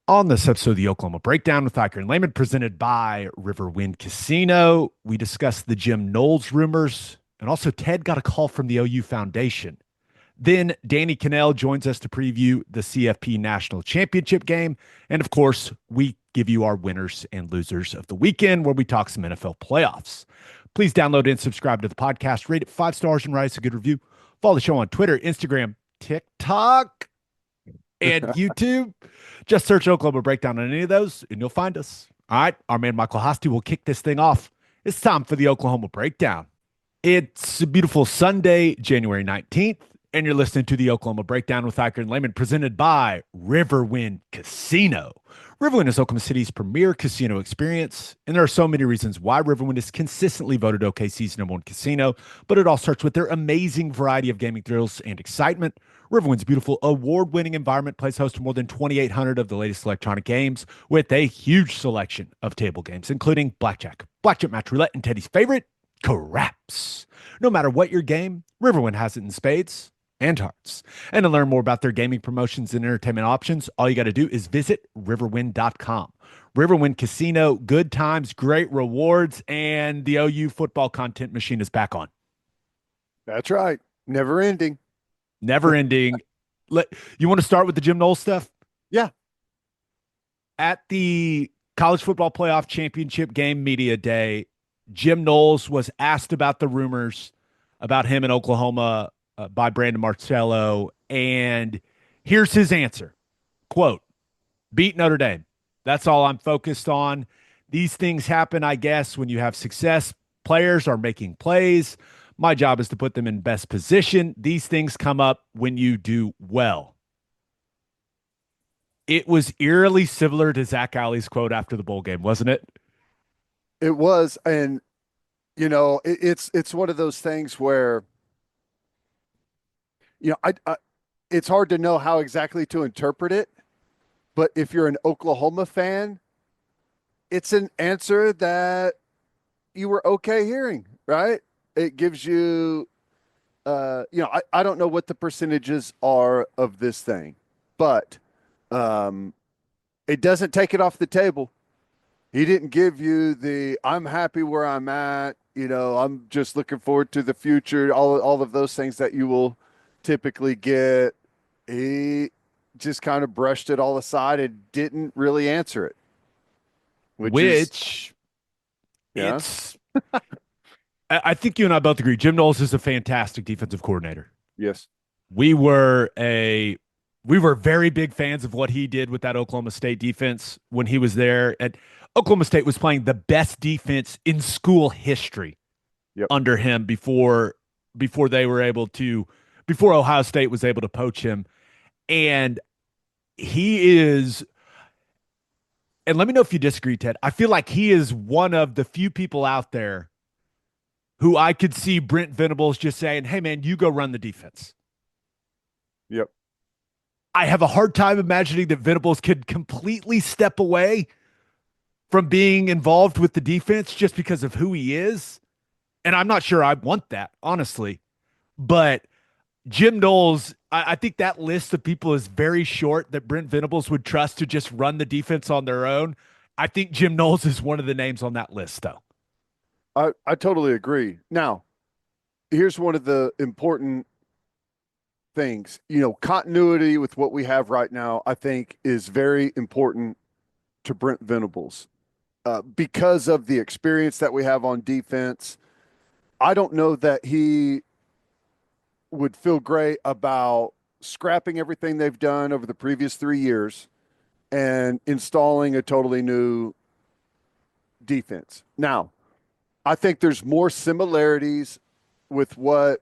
On this episode of the Oklahoma Breakdown with Ikard and Lehman, presented by Riverwind Casino, we discussed the Jim Knowles rumors, and also Ted got a call from the OU Foundation. Then Danny Kanell joins us to preview the CFP National Championship game. And of course, we give you our winners and losers of the weekend where we talk some NFL playoffs. Please download and subscribe to the podcast, rate it 5 stars and write us a good review. Follow the show on Twitter, Instagram, TikTok, and YouTube. Just search Oklahoma Breakdown on any of those, and you'll find us. All right, our man Michael Hosty will kick this thing off. It's time for the Oklahoma Breakdown. It's a beautiful Sunday, January 19th, and you're listening to the Oklahoma Breakdown with Ikard and Lehman, presented by Riverwind Casino. Riverwind is Oklahoma City's premier casino experience, and there are so many reasons why Riverwind is consistently voted OKC's #1 casino, but it all starts with their amazing variety of gaming thrills and excitement. Riverwind's beautiful award-winning environment plays host to more than 2,800 of the latest electronic games with a huge selection of table games, including blackjack, blackjack match roulette, and Teddy's favorite, craps. No matter what your game, Riverwind has it in spades and hearts. And to learn more about their gaming promotions and entertainment options, all you got to do is visit riverwind.com. Riverwind Casino, good times, great rewards, and the OU football content machine is back on. That's right. Never ending. Never ending. You want to start with the Jim Knowles stuff? Yeah. At the College Football Playoff Championship Game Media Day, Jim Knowles was asked about the rumors about him in Oklahoma by Brandon Marcello, and here's his answer. Quote, beat Notre Dame. That's all I'm focused on. These things happen, I guess, when you have success. Players are making plays. My job is to put them in best position. These things come up when you do well. It was eerily similar to Zach Alley's quote after the bowl game, wasn't it? It was. And, it's one of those things where, it's hard to know how exactly to interpret it. But if you're an Oklahoma fan, it's an answer that you were okay hearing, right? It gives you, I don't know what the percentages are of this thing, but it doesn't take it off the table. He didn't give you I'm happy where I'm at, I'm just looking forward to the future, all of those things that you will typically get. He just kind of brushed it all aside and didn't really answer it, which is, Which yeah, it's I think you and I both agree. Jim Knowles is a fantastic defensive coordinator. yes, We were we were very big fans of what he did with that Oklahoma State defense when he was there. At Oklahoma State was playing the best defense in school history yep. under him before they were able to before Ohio State was able to poach him. And he is, and let me know if you disagree, Ted. I feel like he is one of the few people out there who I could see Brent Venables just saying, hey, man, you go run the defense. Yep. I have a hard time imagining that Venables could completely step away from being involved with the defense just because of who he is. And I'm not sure I want that, honestly. But Jim Knowles, I think that list of people is very short that Brent Venables would trust to just run the defense on their own. I think Jim Knowles is one of the names on that list, though. I totally agree. Now, here's one of the important things. Continuity with what we have right now, I think, is very important to Brent Venables because of the experience that we have on defense. I don't know that he would feel great about scrapping everything they've done over the previous 3 years and installing a totally new defense. Now, I think there's more similarities with what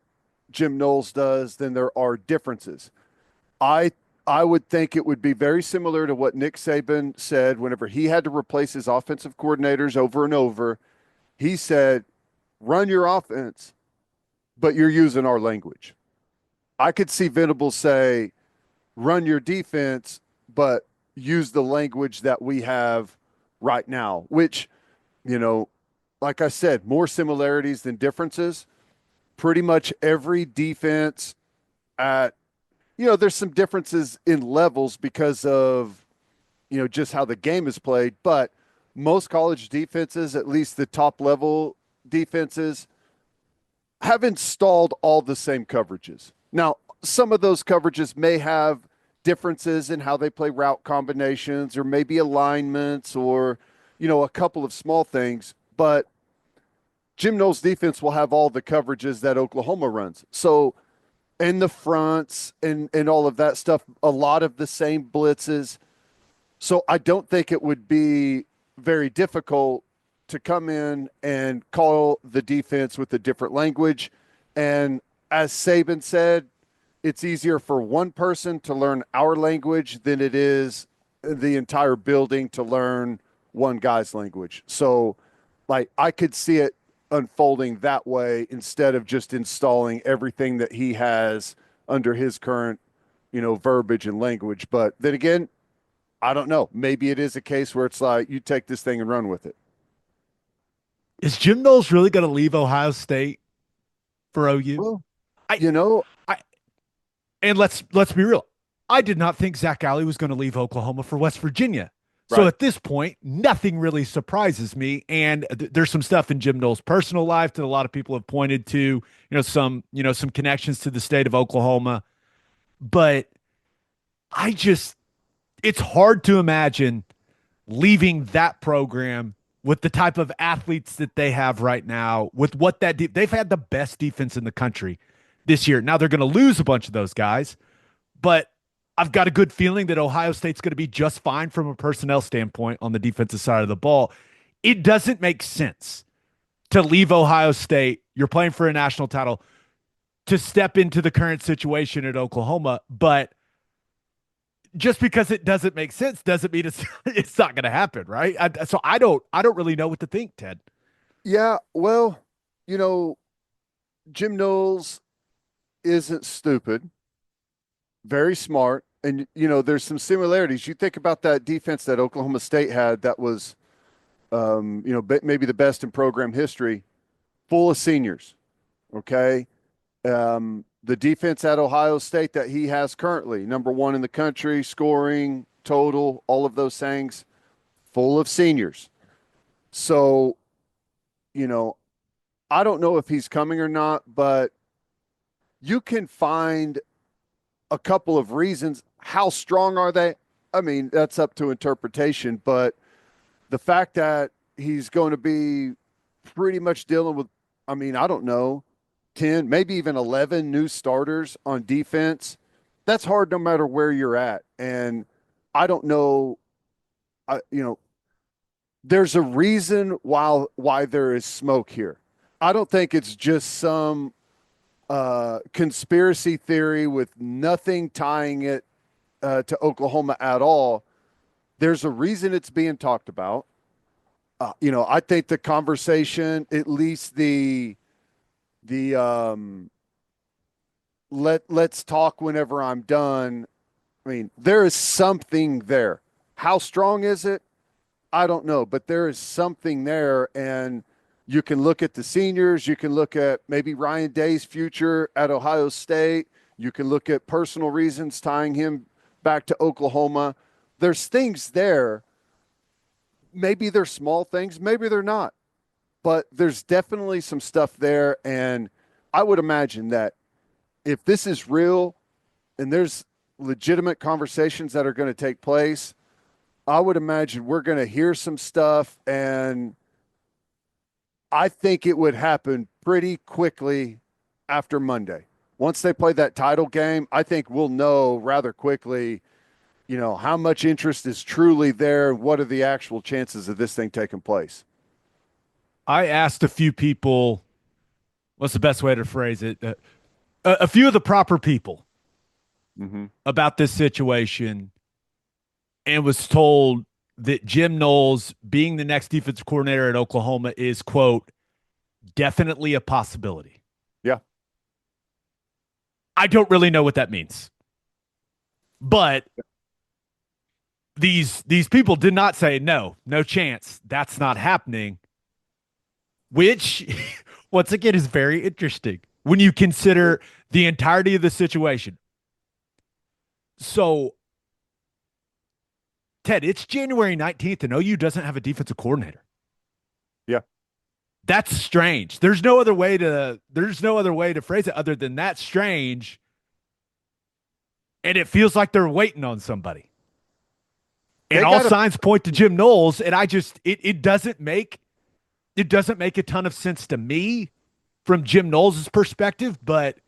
Jim Knowles does than there are differences. I I would think it would be very similar to what Nick Saban said whenever he had to replace his offensive coordinators over and over. He said, run your offense, but you're using our language. I could see Venables say, run your defense, but use the language that we have right now, which, like I said, more similarities than differences. Pretty much every defense there's some differences in levels because of just how the game is played, but most college defenses, at least the top level defenses, have installed all the same coverages. Now, some of those coverages may have differences in how they play route combinations or maybe alignments or, a couple of small things, but Jim Knowles' defense will have all the coverages that Oklahoma runs. So, and the fronts and all of that stuff, a lot of the same blitzes. So I don't think it would be very difficult to come in and call the defense with a different language. And as Saban said, it's easier for one person to learn our language than it is the entire building to learn one guy's language. So, like, I could see it unfolding that way instead of just installing everything that he has under his current, verbiage and language. But then again, I don't know. Maybe it is a case where it's like you take this thing and run with it. Is Jim Knowles really going to leave Ohio State for OU? Well, I, you know, I, and let's be real. I did not think Zach Alley was going to leave Oklahoma for West Virginia. So right. at this point, nothing really surprises me. And there's some stuff in Jim Knowles' personal life that a lot of people have pointed to, some connections to the state of Oklahoma. But it's hard to imagine leaving that program with the type of athletes that they have right now, with what they've had the best defense in the country this year. Now they're going to lose a bunch of those guys, but I've got a good feeling that Ohio State's going to be just fine from a personnel standpoint on the defensive side of the ball. It doesn't make sense to leave Ohio State. You're playing for a national title to step into the current situation at Oklahoma, but just because it doesn't make sense doesn't mean it's not going to happen, right? So I don't really know what to think, Ted. Yeah, well, Jim Knowles isn't stupid, very smart, and there's similarities. You think about that defense that Oklahoma State had that was, maybe the best in program history, full of seniors. Okay, the defense at Ohio State that he has currently, number one in the country, scoring, total, all of those things, full of seniors. So, I don't know if he's coming or not, but you can find a couple of reasons. How strong are they? I mean, that's up to interpretation, but the fact that he's going to be pretty much dealing with, I don't know, 10, maybe even 11 new starters on defense, that's hard no matter where you're at. And I don't know, there's a reason why there is smoke here. I don't think it's just some conspiracy theory with nothing tying it to Oklahoma at all. There's a reason it's being talked about. I think the conversation, at least the let's talk whenever I'm done. There is something there. How strong is it? I don't know, but there is something there, and you can look at the seniors. You can look at maybe Ryan Day's future at Ohio State. You can look at personal reasons tying him back to Oklahoma. There's things there. Maybe they're small things. Maybe they're not. But there's definitely some stuff there, and I would imagine that if this is real and there's legitimate conversations that are going to take place, I would imagine we're going to hear some stuff, and I think it would happen pretty quickly after Monday. Once they play that title game, I think we'll know rather quickly, how much interest is truly there and what are the actual chances of this thing taking place. I asked a few people, what's the best way to phrase it? A few of the proper people about this situation, and was told that Jim Knowles being the next defensive coordinator at Oklahoma is, quote, definitely a possibility. Yeah. I don't really know what that means. But these people did not say no chance. That's not happening. Which, once again, is very interesting when you consider the entirety of the situation. So Ted, it's January 19th and OU doesn't have a defensive coordinator. Yeah. That's strange. There's no other way to phrase it other than that's strange. And it feels like they're waiting on somebody. And They all got to signs point to Jim Knowles. And it doesn't make a ton of sense to me from Jim Knowles' perspective, but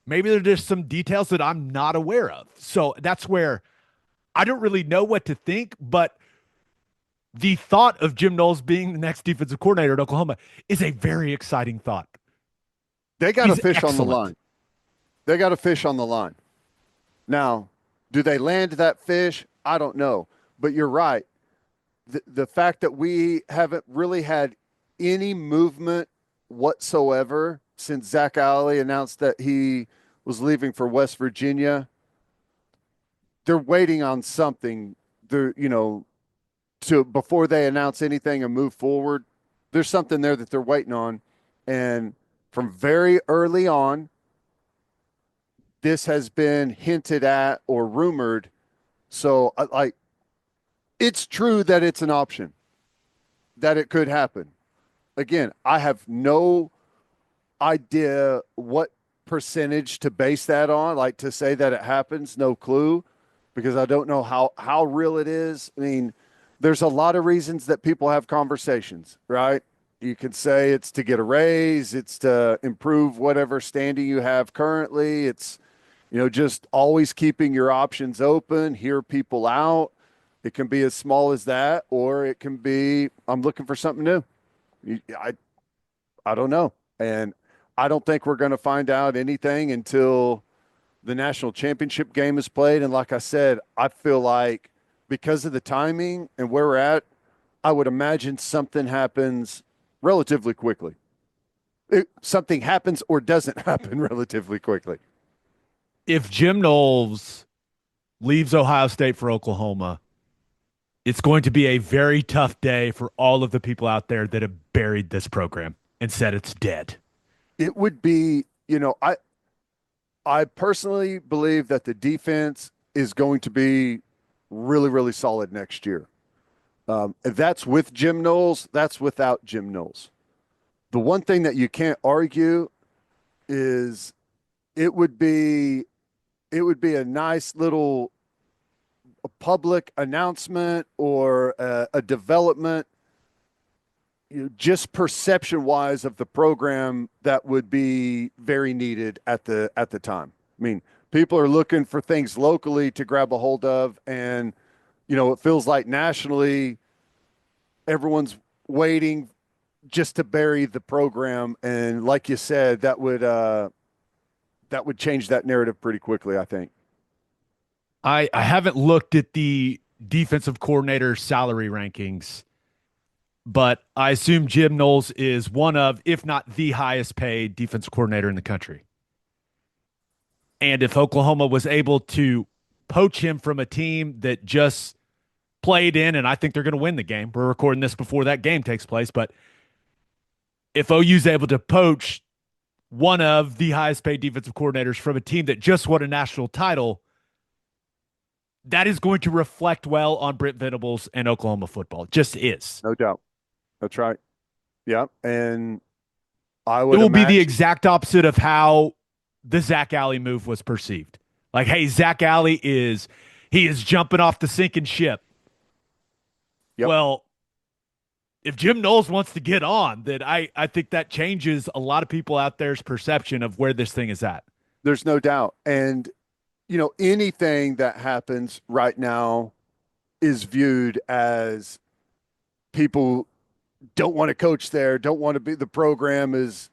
maybe there's just some details that I'm not aware of. So that's where I don't really know what to think, but the thought of Jim Knowles being the next defensive coordinator at Oklahoma is a very exciting thought. they got a He's fish on the excellent. line. They got a fish on the line. Now, do they land that fish? I don't know. But you're right. The fact that we haven't really had any movement whatsoever since Zach Alley announced that he was leaving for West Virginia, they're waiting on something. They're, to before they announce anything and move forward. There's something there that they're waiting on. And from very early on, this has been hinted at or rumored. So, like, it's true that it's an option, that it could happen. Again, I have no idea what percentage to base that on, like to say that it happens, no clue, because I don't know how real it is. I mean, there's a lot of reasons that people have conversations, right? You could say it's to get a raise, it's to improve whatever standing you have currently. It's, just always keeping your options open, hear people out. It can be as small as that, or it can be, I'm looking for something new. I don't know. And I don't think we're going to find out anything until the national championship game is played. And like I said, I feel like because of the timing and where we're at, I would imagine something happens relatively quickly. Something happens or doesn't happen relatively quickly. If Jim Knowles leaves Ohio State for Oklahoma, it's going to be a very tough day for all of the people out there that have buried this program and said it's dead. It would be, I personally believe that the defense is going to be really, really solid next year. That's with Jim Knowles. That's without Jim Knowles. The one thing that you can't argue is it would be a nice little public announcement or a development, just perception wise of the program that would be very needed at the time. I mean, people are looking for things locally to grab a hold of, and it feels like nationally everyone's waiting just to bury the program. And like you said, that would change that narrative pretty quickly, I think. I haven't looked at the defensive coordinator salary rankings, but I assume Jim Knowles is one of, if not the highest paid defensive coordinator in the country. And if Oklahoma was able to poach him from a team that just played in, and I think they're going to win the game. We're recording this before that game takes place, but if OU's able to poach one of the highest paid defensive coordinators from a team that just won a national title, that is going to reflect well on Brent Venables and Oklahoma football. It just is. No doubt. That's right. Yeah. And I It would will be the imagine. exact opposite of how the Zach Alley move was perceived. Like, hey, Zach Alley he is jumping off the sinking ship. Yep. Well, if Jim Knowles wants to get on, then I think that changes a lot of people out there's perception of where this thing is at. There's no doubt. And, anything that happens right now is viewed as people don't want to coach there, don't want to be, the program is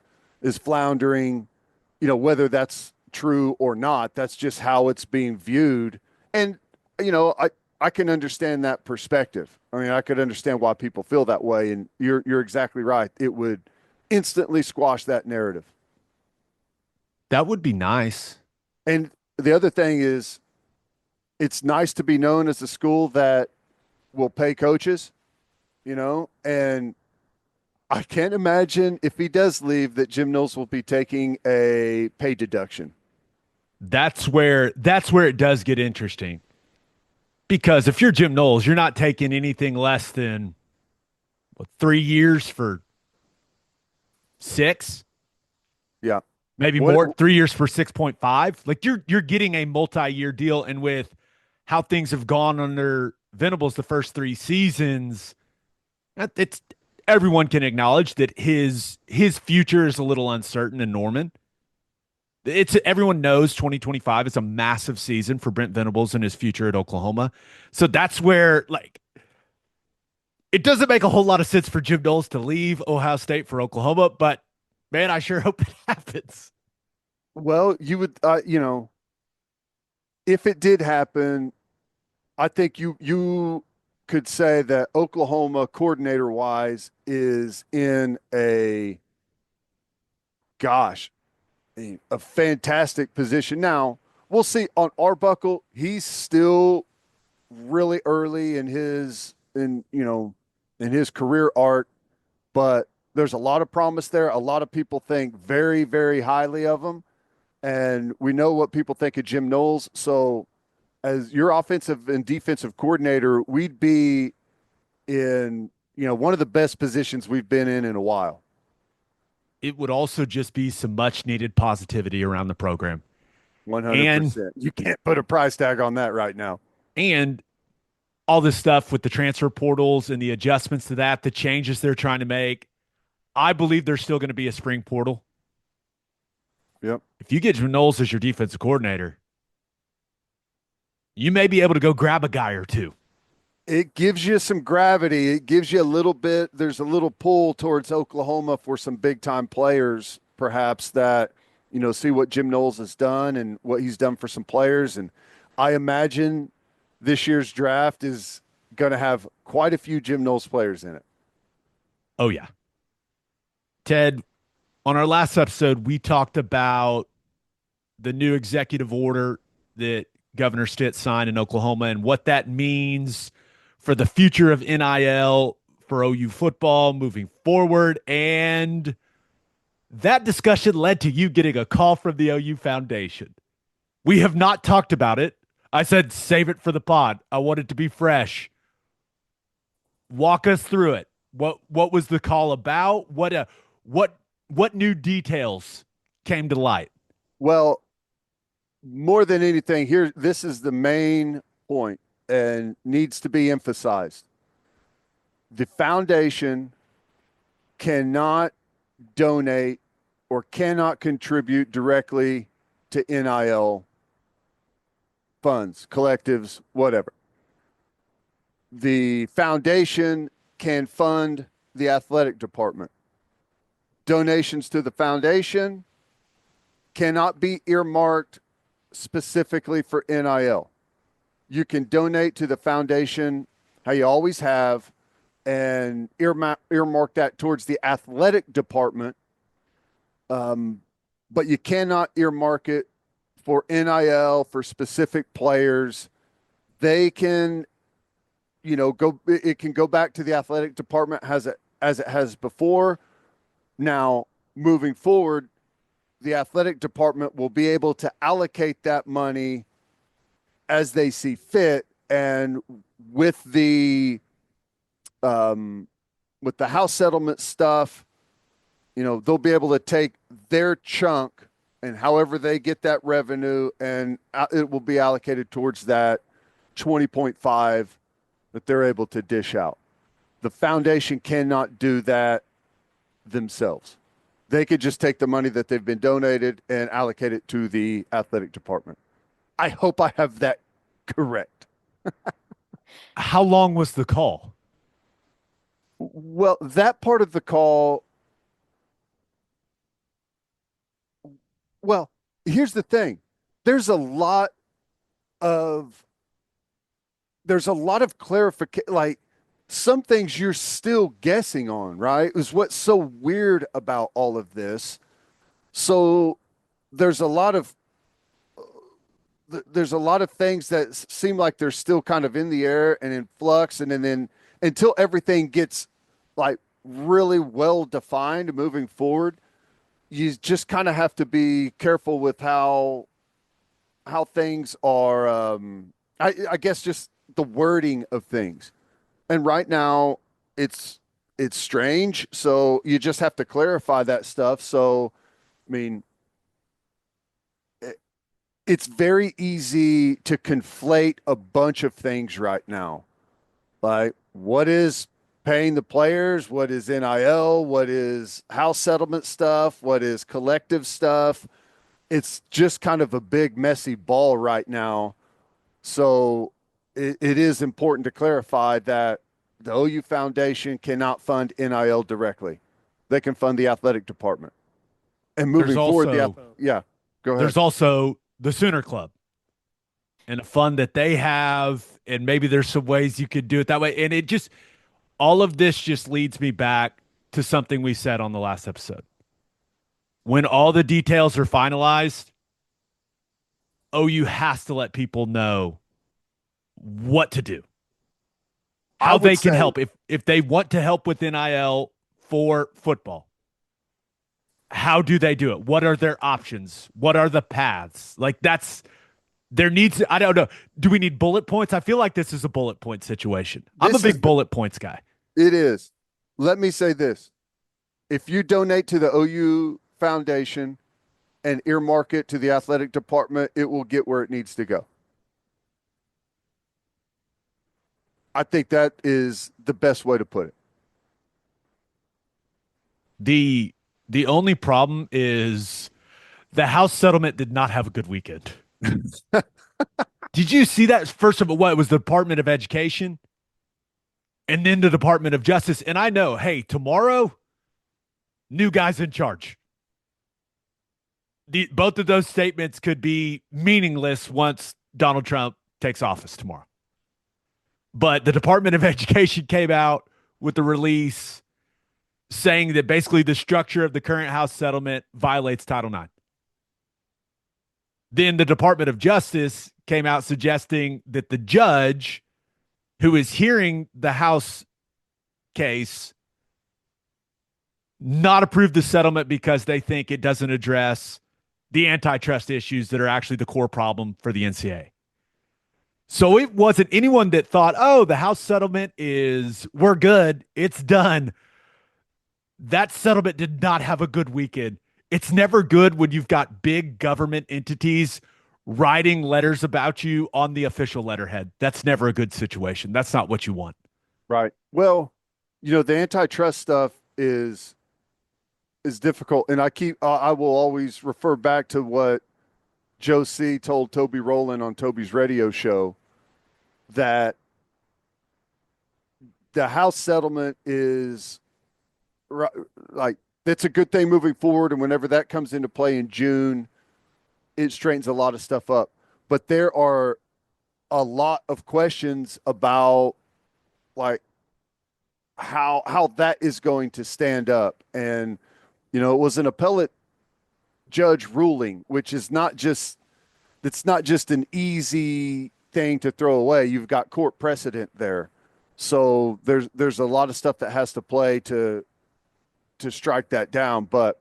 floundering, whether that's true or not. That's just how it's being viewed. And, I can understand that perspective. I mean, I could understand why people feel that way. And you're exactly right. It would instantly squash that narrative. That would be nice. And the other thing is, it's nice to be known as a school that will pay coaches, and I can't imagine if he does leave that Jim Knowles will be taking a pay deduction. That's where it does get interesting. Because if you're Jim Knowles, you're not taking anything less than what, 3 years for six, Yeah. maybe What more. 3 years for 6.5. Like you're getting a multi-year deal, and with how things have gone under Venables the first 3 seasons, it's everyone can acknowledge that his future is a little uncertain in Norman. It's everyone knows 2025 is a massive season for Brent Venables and his future at Oklahoma. So that's where like it doesn't make a whole lot of sense for Jim Knowles to leave Ohio State for Oklahoma, but man, I sure hope it happens. well, you would if it did happen, I think you could say that Oklahoma coordinator wise is in a gosh, a fantastic position. Now, we'll see on Arbuckle, he's still really early in his career arc, but there's a lot of promise there. A lot of people think very, very highly of him. And we know what people think of Jim Knowles. So as your offensive and defensive coordinator, we'd be in, one of the best positions we've been in a while. It would also just be some much needed positivity around the program. And 100%. You can't put a price tag on that right now. and all this stuff with the transfer portals and the adjustments to that, the changes they're trying to make. I believe there's still going to be a spring portal. Yep. If you get Knowles as your defensive coordinator, you may be able to go grab a guy or two. It gives you some gravity. It gives you a little bit. There's a little pull towards Oklahoma for some big time players, perhaps that, see what Jim Knowles has done and what he's done for some players. And I imagine this year's draft is going to have quite a few Jim Knowles players in it. Oh, yeah. Ted, on our last episode, we talked about the new executive order that Governor Stitt signed in Oklahoma and what that means for the future of NIL for OU football moving forward. And that discussion led to you getting a call from the OU Foundation. We have not talked about it. I said, save it for the pod. I want it to be fresh. Walk us through it. What was the call about? What new details came to light? Well, more than anything, this is the main point and needs to be emphasized. The foundation cannot donate or cannot contribute directly to NIL funds, collectives, whatever. The foundation can fund the athletic department. Donations to the foundation cannot be earmarked specifically for NIL. You can donate to the foundation how you always have and earmark that towards the athletic department, but you cannot earmark it for NIL for specific players. They can, go. It can go back to the athletic department as it has before. Now, moving forward, the athletic department will be able to allocate that money as they see fit, and with the house settlement stuff, they'll be able to take their chunk and however they get that revenue, and it will be allocated towards that 20.5 that they're able to dish out. The foundation cannot do that themselves. They could just take the money that they've been donated and allocate it to the athletic department. I hope I have that correct. How long was the call? Well, that part of the call, well, here's the thing. There's a lot of clarification, like some things you're still guessing on, right? Is what's so weird about all of this. So there's a lot of things that seem like they're still kind of in the air and in flux, and then until everything gets like really well defined moving forward, you just kind of have to be careful with how things are. I guess just the wording of things. And right now it's strange, so you just have to clarify that stuff. So, I mean, it's very easy to conflate a bunch of things right now. Like, what is paying the players? What is NIL? What is house settlement stuff? What is collective stuff? It's just kind of a big, messy ball right now. So it is important to clarify that the OU Foundation cannot fund NIL directly. They can fund the athletic department. And There's moving forward, also yeah, go ahead. there's also the Sooner Club and a fund that they have, and maybe there's some ways you could do it that way. And it just all of this just leads me back to something we said on the last episode. When all the details are finalized, OU has to let people know what to do, I how would they can say help if they want to help with NIL for football. How do they do it? What are their options? What are the paths? Like that's there needs I don't know. Do we need bullet points? I feel like this is a bullet point situation. I'm a this is big bullet points guy. it is. Let me say this. If you donate to the OU Foundation and earmark it to the athletic department, it will get where it needs to go. I think that is the best way to put it. The the only problem is the House settlement did not have a good weekend. Did you see that? First of all, what it was the Department of Education and then the Department of Justice. And I know, hey, tomorrow, new guys in charge. Both of those statements could be meaningless once Donald Trump takes office tomorrow. But the Department of Education came out with the release saying that basically the structure of the current House settlement violates Title IX. Then the Department of Justice came out suggesting that the judge who is hearing the House case not approve the settlement because they think it doesn't address the antitrust issues that are actually the core problem for the NCAA. So it wasn't anyone that thought, oh, the House settlement is, we're good, it's done. That settlement did not have a good weekend. It's never good when you've got big government entities writing letters about you on the official letterhead. That's never a good situation. That's not what you want. Right. Well, the antitrust stuff is difficult, and I will always refer back to what Joe C told Toby Rowland on Toby's radio show, that the House settlement is like, that's a good thing moving forward, and whenever that comes into play in June, it straightens a lot of stuff up. But there are a lot of questions about, like, how that is going to stand up. And it was an appellate judge ruling, which is not just it's not just an easy thing to throw away. You've got court precedent there. So there's a lot of stuff that has to play to strike that down. But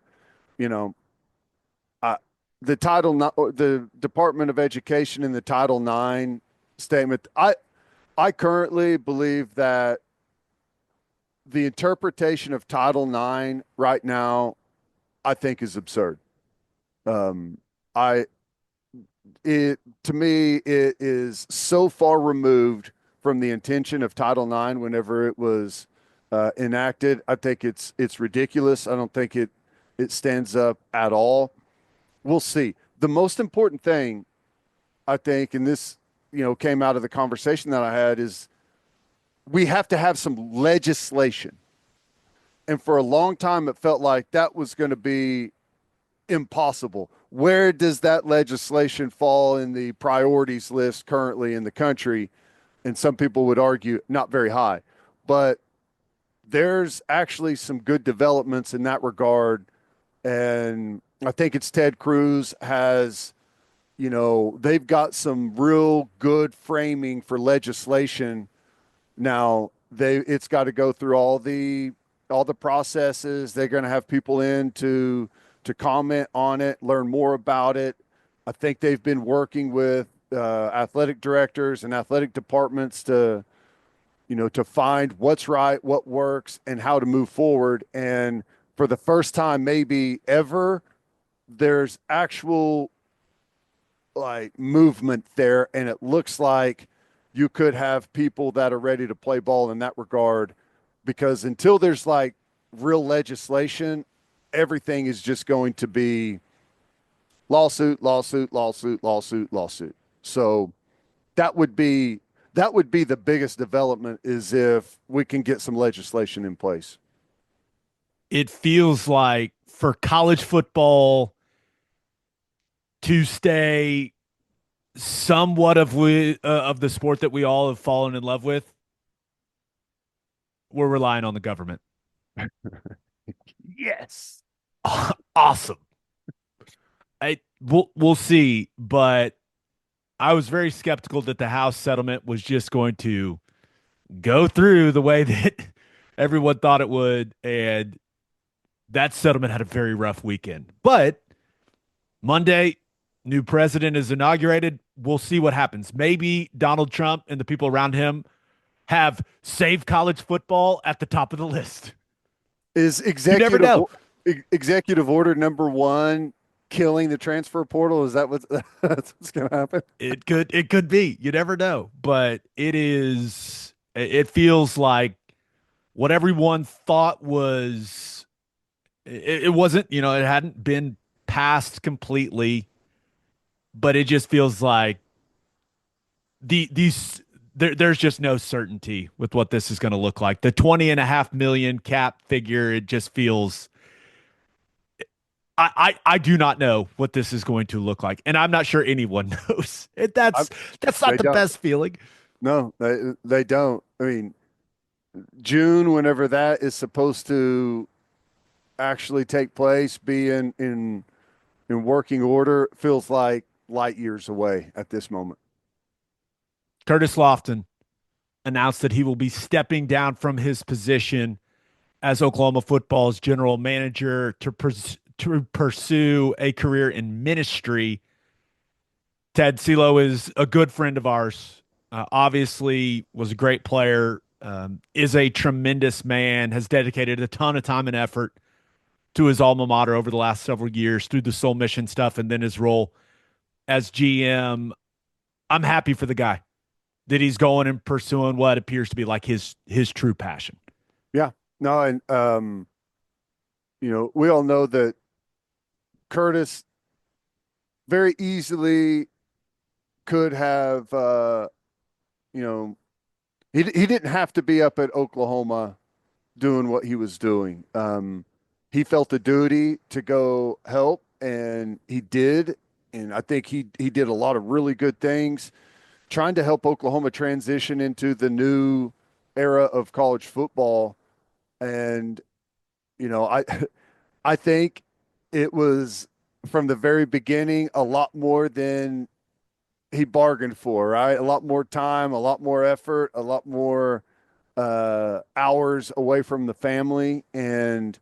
the Department of Education and the Title IX statement, I currently believe that the interpretation of Title IX right now, I think, is absurd. I to me, it is so far removed from the intention of Title IX whenever it was enacted. I think it's ridiculous. I don't think it stands up at all. We'll see. The most important thing, I think, and this came out of the conversation that I had, is we have to have some legislation. And for a long time, it felt like that was going to be impossible. Where does that legislation fall in the priorities list currently in the country? And some people would argue not very high. But there's actually some good developments in that regard. And I think it's Ted Cruz has, they've got some real good framing for legislation. Now it's got to go through all the processes. They're going to have people in to comment on it, learn more about it. I think they've been working with athletic directors and athletic departments to, to find what's right, what works, and how to move forward. And for the first time, maybe ever, there's actual like movement there, and it looks like you could have people that are ready to play ball in that regard. Because until there's like real legislation, everything is just going to be lawsuit, lawsuit, lawsuit, lawsuit, lawsuit. So that would be that would be the biggest development is if we can get some legislation in place. It feels like for college football to stay somewhat of the sport that we all have fallen in love with, we're relying on the government. Yes. Awesome. We'll see, but I was very skeptical that the House settlement was just going to go through the way that everyone thought it would, and that settlement had a very rough weekend. But Monday, new president is inaugurated. We'll see what happens. Maybe Donald Trump and the people around him have saved college football at the top of the list. Is You never know. executive order number one killing the transfer portal? Is that that's what's going to happen? It could be. You never know. But it feels like what everyone thought was it wasn't, it hadn't been passed completely, but it just feels like there's just no certainty with what this is going to look like. The 20.5 million cap figure, it just feels I do not know what this is going to look like, and I'm not sure anyone knows. I, That's they not the don't. best feeling. No, they don't. I mean, June, whenever that is supposed to actually take place, be in working order, feels like light years away at this moment. Curtis Lofton announced that he will be stepping down from his position as Oklahoma football's general manager to pursue a career in ministry. Ted Silo is a good friend of ours. Obviously, was a great player. Is a tremendous man. Has dedicated a ton of time and effort to his alma mater over the last several years through the Soul Mission stuff, and then his role as GM. I'm happy for the guy that he's going and pursuing what appears to be like his true passion. Yeah. No, and we all know that Curtis very easily could have you know, he didn't have to be up at Oklahoma doing what he was doing. He felt a duty to go help, and he did. And I think he did a lot of really good things, trying to help Oklahoma transition into the new era of college football. And I I think it was from the very beginning a lot more than he bargained for, right? A lot more time, a lot more effort, a lot more hours away from the family. And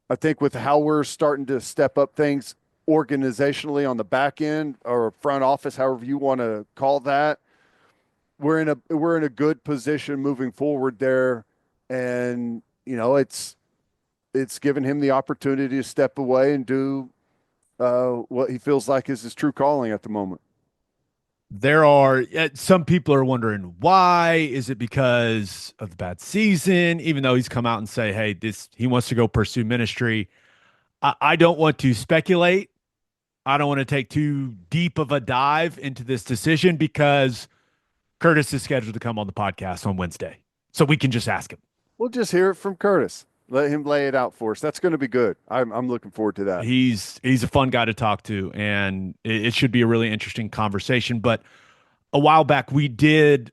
I think with how we're starting to step up things organizationally on the back end or front office, however you want to call that, we're in a good position moving forward there. And it's given him the opportunity to step away and do what he feels like is his true calling at the moment. There are some people are wondering why. Is it because of the bad season? Even though he's come out and say, "Hey, this he wants to go pursue ministry." I don't want to speculate. I don't want to take too deep of a dive into this decision because Curtis is scheduled to come on the podcast on Wednesday, so we can just ask him. We'll just hear it from Curtis. Let him lay it out for us. That's going to be good. I'm looking forward to that. He's a fun guy to talk to, and it should be a really interesting conversation. But a while back, we kind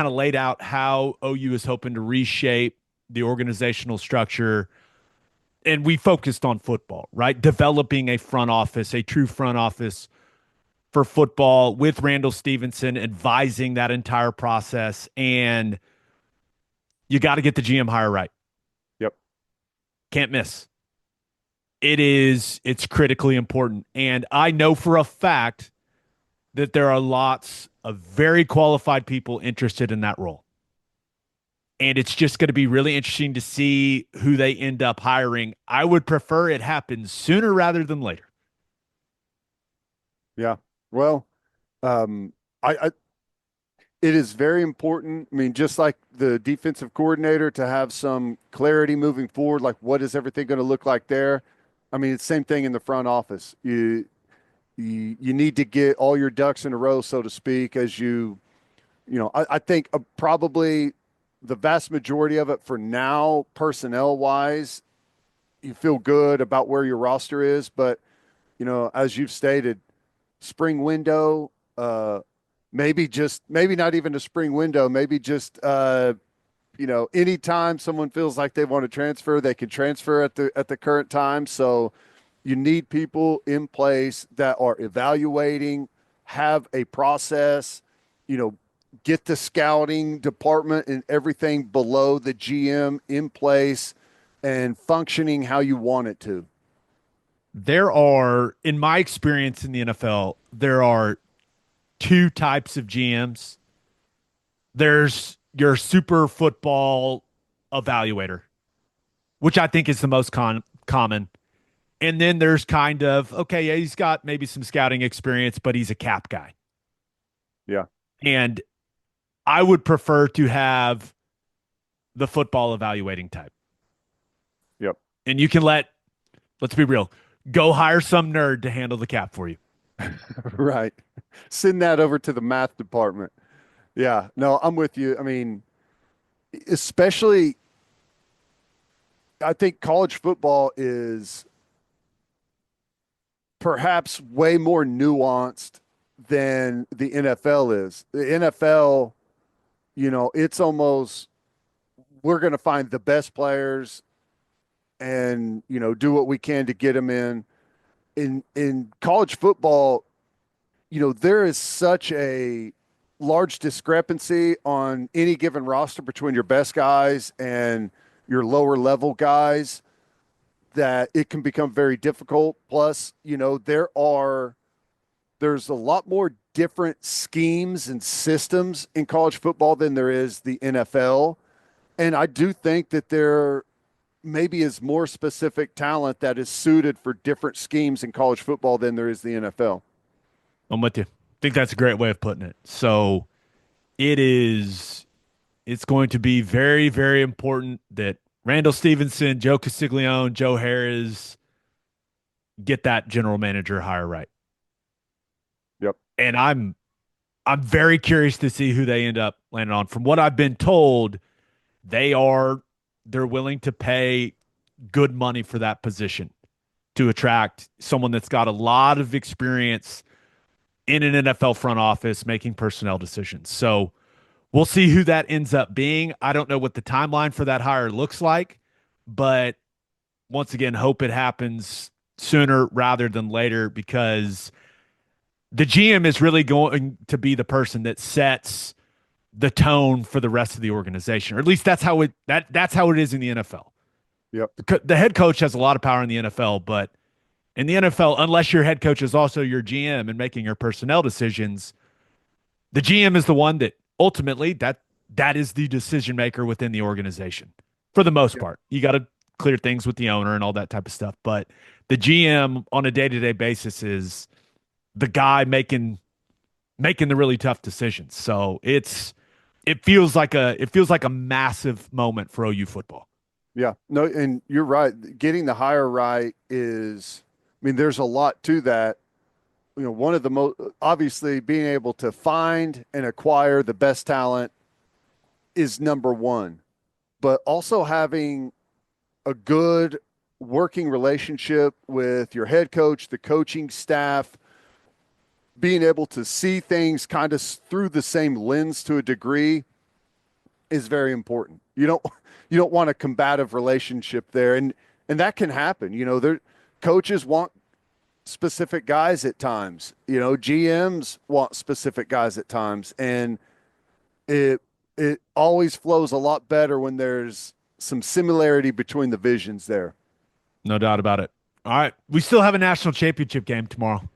of laid out how OU is hoping to reshape the organizational structure, and we focused on football, right? Developing a front office, a true front office for football with Randall Stevenson advising that entire process. And you got to get the GM hire right. Yep. Can't miss. It's critically important. And I know for a fact that there are lots of very qualified people interested in that role. And it's just going to be really interesting to see who they end up hiring. I would prefer it happens sooner rather than later. Yeah. Well, I it is very important. I mean, just like the defensive coordinator to have some clarity moving forward, like what is everything going to look like there? I mean, it's the same thing in the front office. You need to get all your ducks in a row, so to speak, as I think probably the vast majority of it for now, personnel wise, you feel good about where your roster is. But, as you've stated, spring window, maybe not even a spring window, maybe just, anytime someone feels like they want to transfer, they can transfer at the current time. So you need people in place that are evaluating, have a process, you know, get the scouting department and everything below the GM in place and functioning how you want it to. There are, in my experience in the NFL, there are two types of GMs. There's your super football evaluator, which I think is the most common. And then there's kind of, okay, yeah, he's got maybe some scouting experience, but he's a cap guy. Yeah. And I would prefer to have the football evaluating type. Yep. And you can let's be real, go hire some nerd to handle the cap for you. Right. Send that over to the math department. Yeah. No, I'm with you. I mean, especially, I think college football is perhaps way more nuanced than the NFL is. The NFL, it's almost we're going to find the best players and, do what we can to get them in. In college football, there is such a large discrepancy on any given roster between your best guys and your lower level guys that it can become very difficult. Plus, there's a lot more different schemes and systems in college football than there is the NFL. And I do think that there maybe is more specific talent that is suited for different schemes in college football than there is the NFL. I'm with you. I think that's a great way of putting it. So it is, it's going to be very, very important that Randall Stevenson, Joe Castiglione, Joe Harris get that general manager hire right. Yep. And I'm very curious to see who they end up landing on. From what I've been told, they're willing to pay good money for that position to attract someone that's got a lot of experience in an NFL front office making personnel decisions. So we'll see who that ends up being. I don't know what the timeline for that hire looks like, but once again, hope it happens sooner rather than later because the GM is really going to be the person that sets the tone for the rest of the organization, or at least that's how it is in the NFL. Yep. The head coach has a lot of power in the NFL, but in the NFL, unless your head coach is also your GM and making your personnel decisions, the GM is the one that ultimately that is the decision maker within the organization for the most Yep. part. You got to clear things with the owner and all that type of stuff, but the GM on a day-to-day basis is the guy making the really tough decisions. So it feels like a massive moment for OU football. Yeah. No, and you're right. Getting the hire right is, I mean, there's a lot to that. One of the most obviously being able to find and acquire the best talent is number one, but also having a good working relationship with your head coach, the coaching staff, being able to see things kind of through the same lens to a degree is very important. You don't want a combative relationship there, and that can happen. There coaches want specific guys at times. GMs want specific guys at times, and it it always flows a lot better when there's some similarity between the visions there. No doubt about it. All right. We still have a national championship game tomorrow.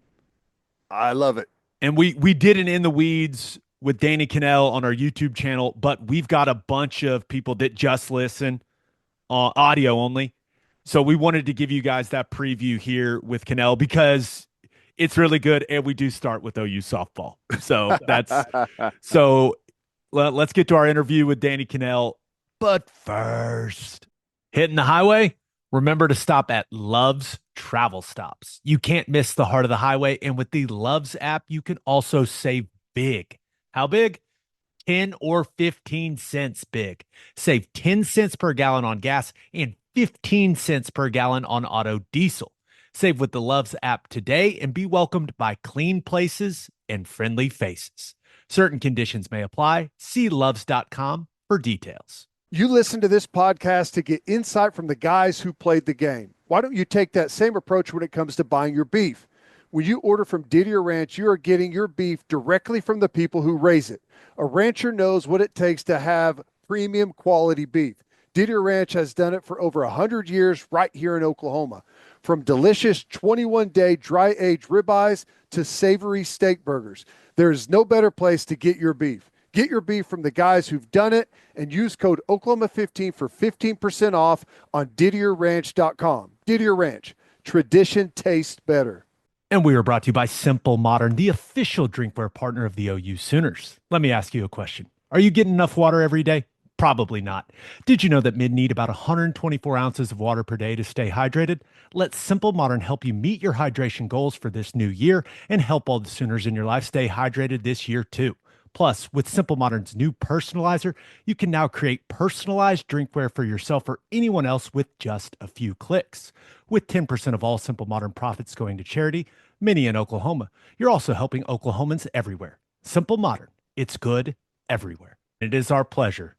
I love it. And we did an In the Weeds with Danny Kanell on our YouTube channel, but we've got a bunch of people that just listen audio only. So we wanted to give you guys that preview here with Kanell because it's really good, and we do start with OU softball. So let's get to our interview with Danny Kanell. But first, hitting the highway, remember to stop at Love's Travel Stops. You can't miss the heart of the highway. And with the Love's app, you can also save big. How big? 10 or 15 cents big. Save 10 cents per gallon on gas and 15 cents per gallon on auto diesel. Save with the Love's app today and be welcomed by clean places and friendly faces. Certain conditions may apply. See loves.com for details. You listen to this podcast to get insight from the guys who played the game. Why don't you take that same approach when it comes to buying your beef? When you order from Didier Ranch, you are getting your beef directly from the people who raise it. A rancher knows what it takes to have premium quality beef. Didier Ranch has done it for over 100 years right here in Oklahoma. From delicious 21-day dry-aged ribeyes to savory steak burgers, there is no better place to get your beef. Get your beef from the guys who've done it and use code Oklahoma15 for 15% off on DidierRanch.com. Didier Ranch, tradition tastes better. And we are brought to you by Simple Modern, the official drinkware partner of the OU Sooners. Let me ask you a question. Are you getting enough water every day? Probably not. Did you know that men need about 124 ounces of water per day to stay hydrated? Let Simple Modern help you meet your hydration goals for this new year and help all the Sooners in your life stay hydrated this year too. Plus, with Simple Modern's new personalizer, you can now create personalized drinkware for yourself or anyone else with just a few clicks. With 10% of all Simple Modern profits going to charity, many in Oklahoma, you're also helping Oklahomans everywhere. Simple Modern, it's good everywhere. It is our pleasure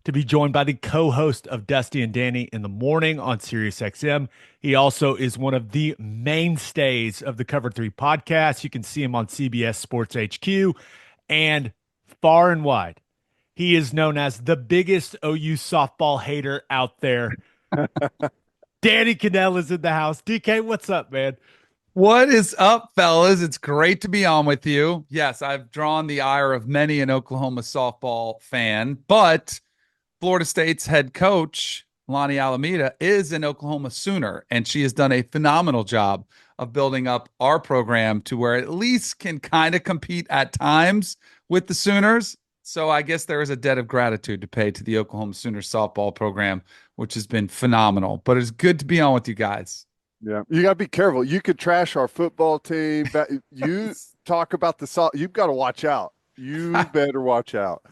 to be joined by the co-host of Dusty and Danny in the morning on SiriusXM. He also is one of the mainstays of the Cover 3 podcast. You can see him on CBS Sports HQ. And far and wide, he is known as the biggest OU softball hater out there. Danny Kanell is in the house. DK, what's up, man? What is up, fellas? It's great to be on with you. Yes, I've drawn the ire of many an Oklahoma softball fan, but Florida State's head coach, Lonnie Alameda, is an Oklahoma Sooner, and she has done a phenomenal job of building up our program to where it at least can kind of compete at times with the Sooners. So I guess there is a debt of gratitude to pay to the Oklahoma Sooners softball program, which has been phenomenal. But it's good to be on with you guys. Yeah, you got to be careful. You could trash our football team. You talk about you've got to watch out. You better watch out.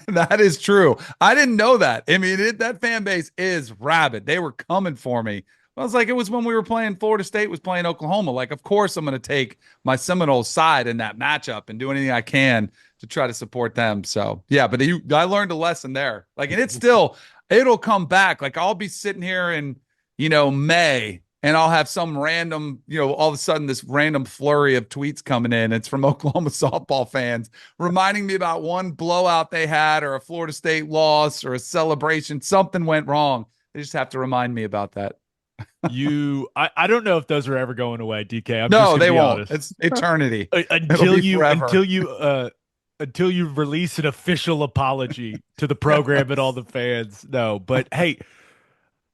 That is true. I didn't know that. I mean, that fan base is rabid. They were coming for me. I was like, it was when we were playing Florida State was playing Oklahoma. Like, of course, I'm going to take my Seminoles side in that matchup and do anything I can to try to support them. So, yeah, but I learned a lesson there. Like, and it'll come back. Like, I'll be sitting here in, May, and I'll have some random, all of a sudden this random flurry of tweets coming in. It's from Oklahoma softball fans reminding me about one blowout they had or a Florida State loss or a celebration. Something went wrong. They just have to remind me about that. I don't know if those are ever going away, DK. No, they won't. Honest. It's eternity. until you release an official apology to the program and all the fans. No, but hey,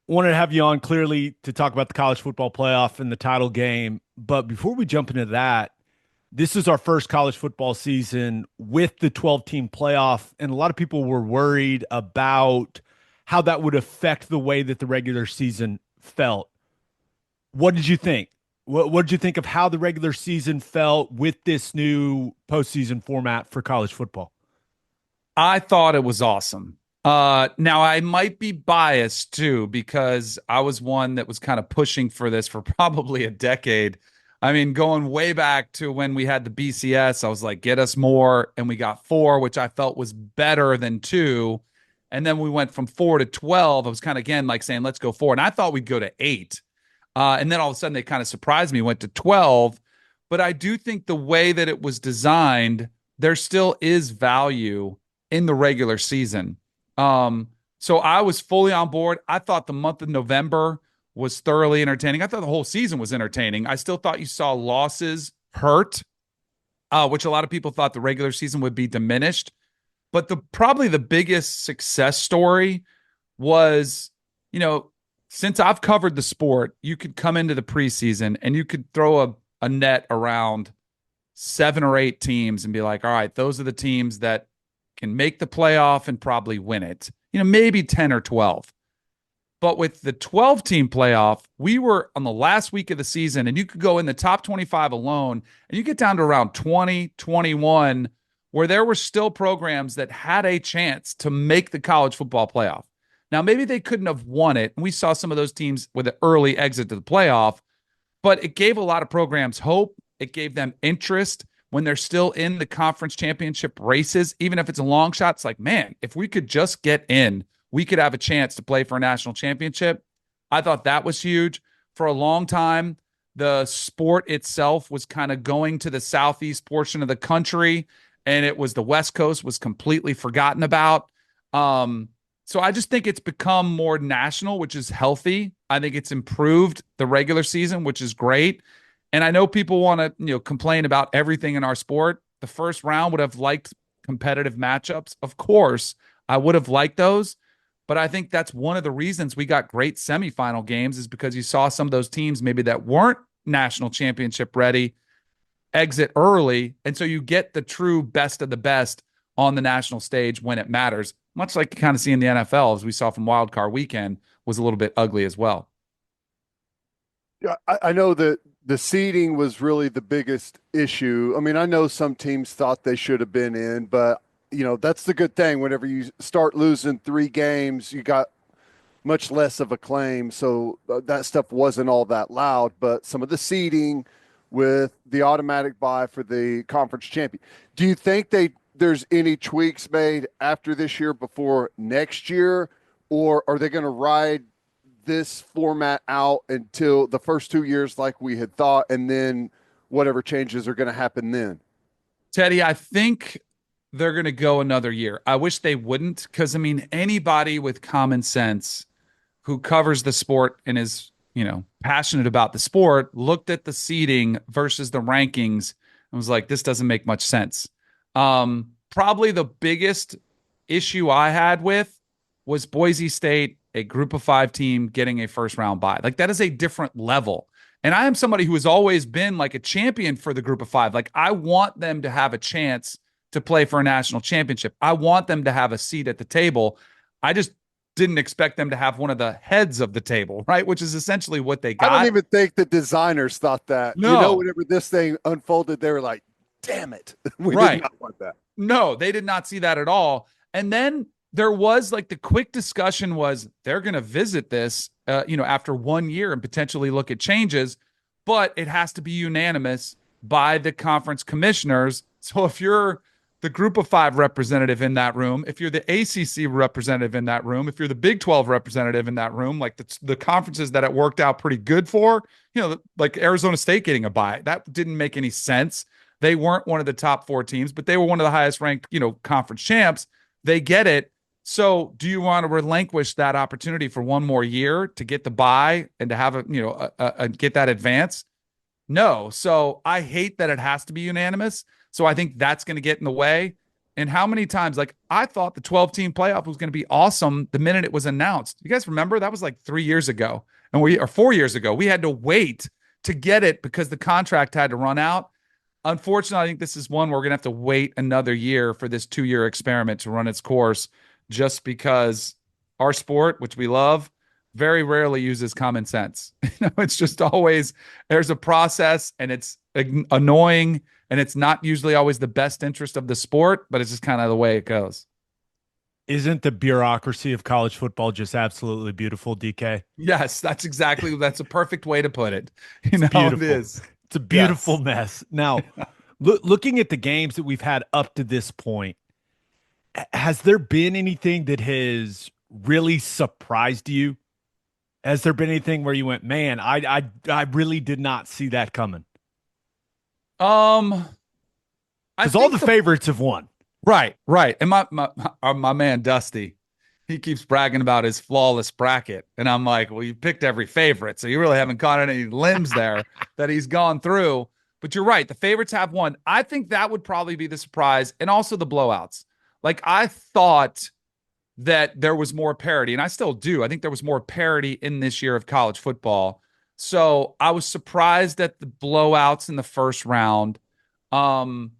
wanted to have you on clearly to talk about the college football playoff and the title game. But before we jump into that, this is our first college football season with the 12-team playoff, and a lot of people were worried about how that would affect the way that the regular season felt. What did you think? What did you think of how the regular season felt with this new postseason format for college football? I thought it was awesome. Now I might be biased too, because I was one that was kind of pushing for this for probably a decade. I mean, going way back to when we had the BCS, I was like, get us more. And we got 4, which I felt was better than 2. And then we went from 4 to 12. I was kind of, again, like saying, let's go 4. And I thought we'd go to 8. And then all of a sudden they kind of surprised me, went to 12. But I do think the way that it was designed, there still is value in the regular season. So I was fully on board. I thought the month of November was thoroughly entertaining. I thought the whole season was entertaining. I still thought you saw losses hurt. which a lot of people thought the regular season would be diminished. But probably the biggest success story was, since I've covered the sport, you could come into the preseason and you could throw a net around 7 or 8 teams and be like, all right, those are the teams that can make the playoff and probably win it. Maybe 10 or 12. But with the 12-team playoff, we were on the last week of the season, and you could go in the top 25 alone, and you get down to around 20, 21, where there were still programs that had a chance to make the college football playoff. Now, maybe they couldn't have won it, and we saw some of those teams with an early exit to the playoff, but it gave a lot of programs hope. It gave them interest when they're still in the conference championship races. Even if it's a long shot, it's like, man, if we could just get in, we could have a chance to play for a national championship. I thought that was huge. For a long time, the sport itself was kind of going to the southeast portion of the country, and it was the West Coast was completely forgotten about. So I just think it's become more national, which is healthy. I think it's improved the regular season, which is great. And I know people want to, complain about everything in our sport. The first round would have liked competitive matchups. Of course, I would have liked those. But I think that's one of the reasons we got great semifinal games is because you saw some of those teams maybe that weren't national championship ready exit early. And so you get the true best of the best on the national stage when it matters, much like you kind of see in the NFL, as we saw from Wild Card Weekend, was a little bit ugly as well. Yeah, I know that the seeding was really the biggest issue. I mean, I know some teams thought they should have been in, but that's the good thing. Whenever you start losing 3 games, you got much less of a claim. So that stuff wasn't all that loud, but some of the seeding with the automatic bye for the conference champion. Do you think there's any tweaks made after this year before next year, or are they going to ride this format out until the first 2 years like we had thought, and then whatever changes are going to happen then? Teddy, I think they're going to go another year. I wish they wouldn't, because, anybody with common sense who covers the sport and is, passionate about the sport looked at the seeding versus the rankings and was like, this doesn't make much sense. Probably the biggest issue I had with was Boise State, a group of 5 team getting a first round bye. Like, that is a different level. And I am somebody who has always been like a champion for the group of 5. Like, I want them to have a chance to play for a national championship. I want them to have a seat at the table. I just didn't expect them to have one of the heads of the table, right? Which is essentially what they got. I don't even think the designers thought that. No. Whenever this thing unfolded, they were like, damn it. We Right. did not want that. No, they did not see that at all. And then there was like the quick discussion was they're going to visit this, after 1 year and potentially look at changes, but it has to be unanimous by the conference commissioners. So if you're the group of 5 representative in that room, if you're the ACC representative in that room, if you're the Big 12 representative in that room, like the conferences that it worked out pretty good for, like Arizona State getting a bye, that didn't make any sense. They weren't one of the top 4 teams, but they were one of the highest ranked, conference champs. They get it. So do you want to relinquish that opportunity for 1 more year to get the bye and to have get that advance? No. So I hate that it has to be unanimous. So I think that's going to get in the way. And how many times, like, I thought the 12-team playoff was going to be awesome the minute it was announced. You guys remember that was like 3 years ago or 4 years ago. We had to wait to get it because the contract had to run out. Unfortunately, I think this is one where we're going to have to wait another year for this 2-year experiment to run its course, just because our sport, which we love, very rarely uses common sense. It's just always, there's a process and it's annoying and it's not usually always the best interest of the sport, but it's just kind of the way it goes. Isn't the bureaucracy of college football just absolutely beautiful, DK? Yes, that's a perfect way to put it. Beautiful. It is. It's a beautiful mess. Now, looking at the games that we've had up to this point, has there been anything that has really surprised you? Has there been anything where you went, man, I really did not see that coming? Because all the favorites have won. Right. And my man Dusty, he keeps bragging about his flawless bracket, and I'm like, well, you picked every favorite, so you really haven't caught any limbs there that he's gone through. But you're right. The favorites have won. I think that would probably be the surprise, and also the blowouts. Like, I thought that there was more parity, and I still do. I think there was more parity in this year of college football. So I was surprised at the blowouts in the first round. And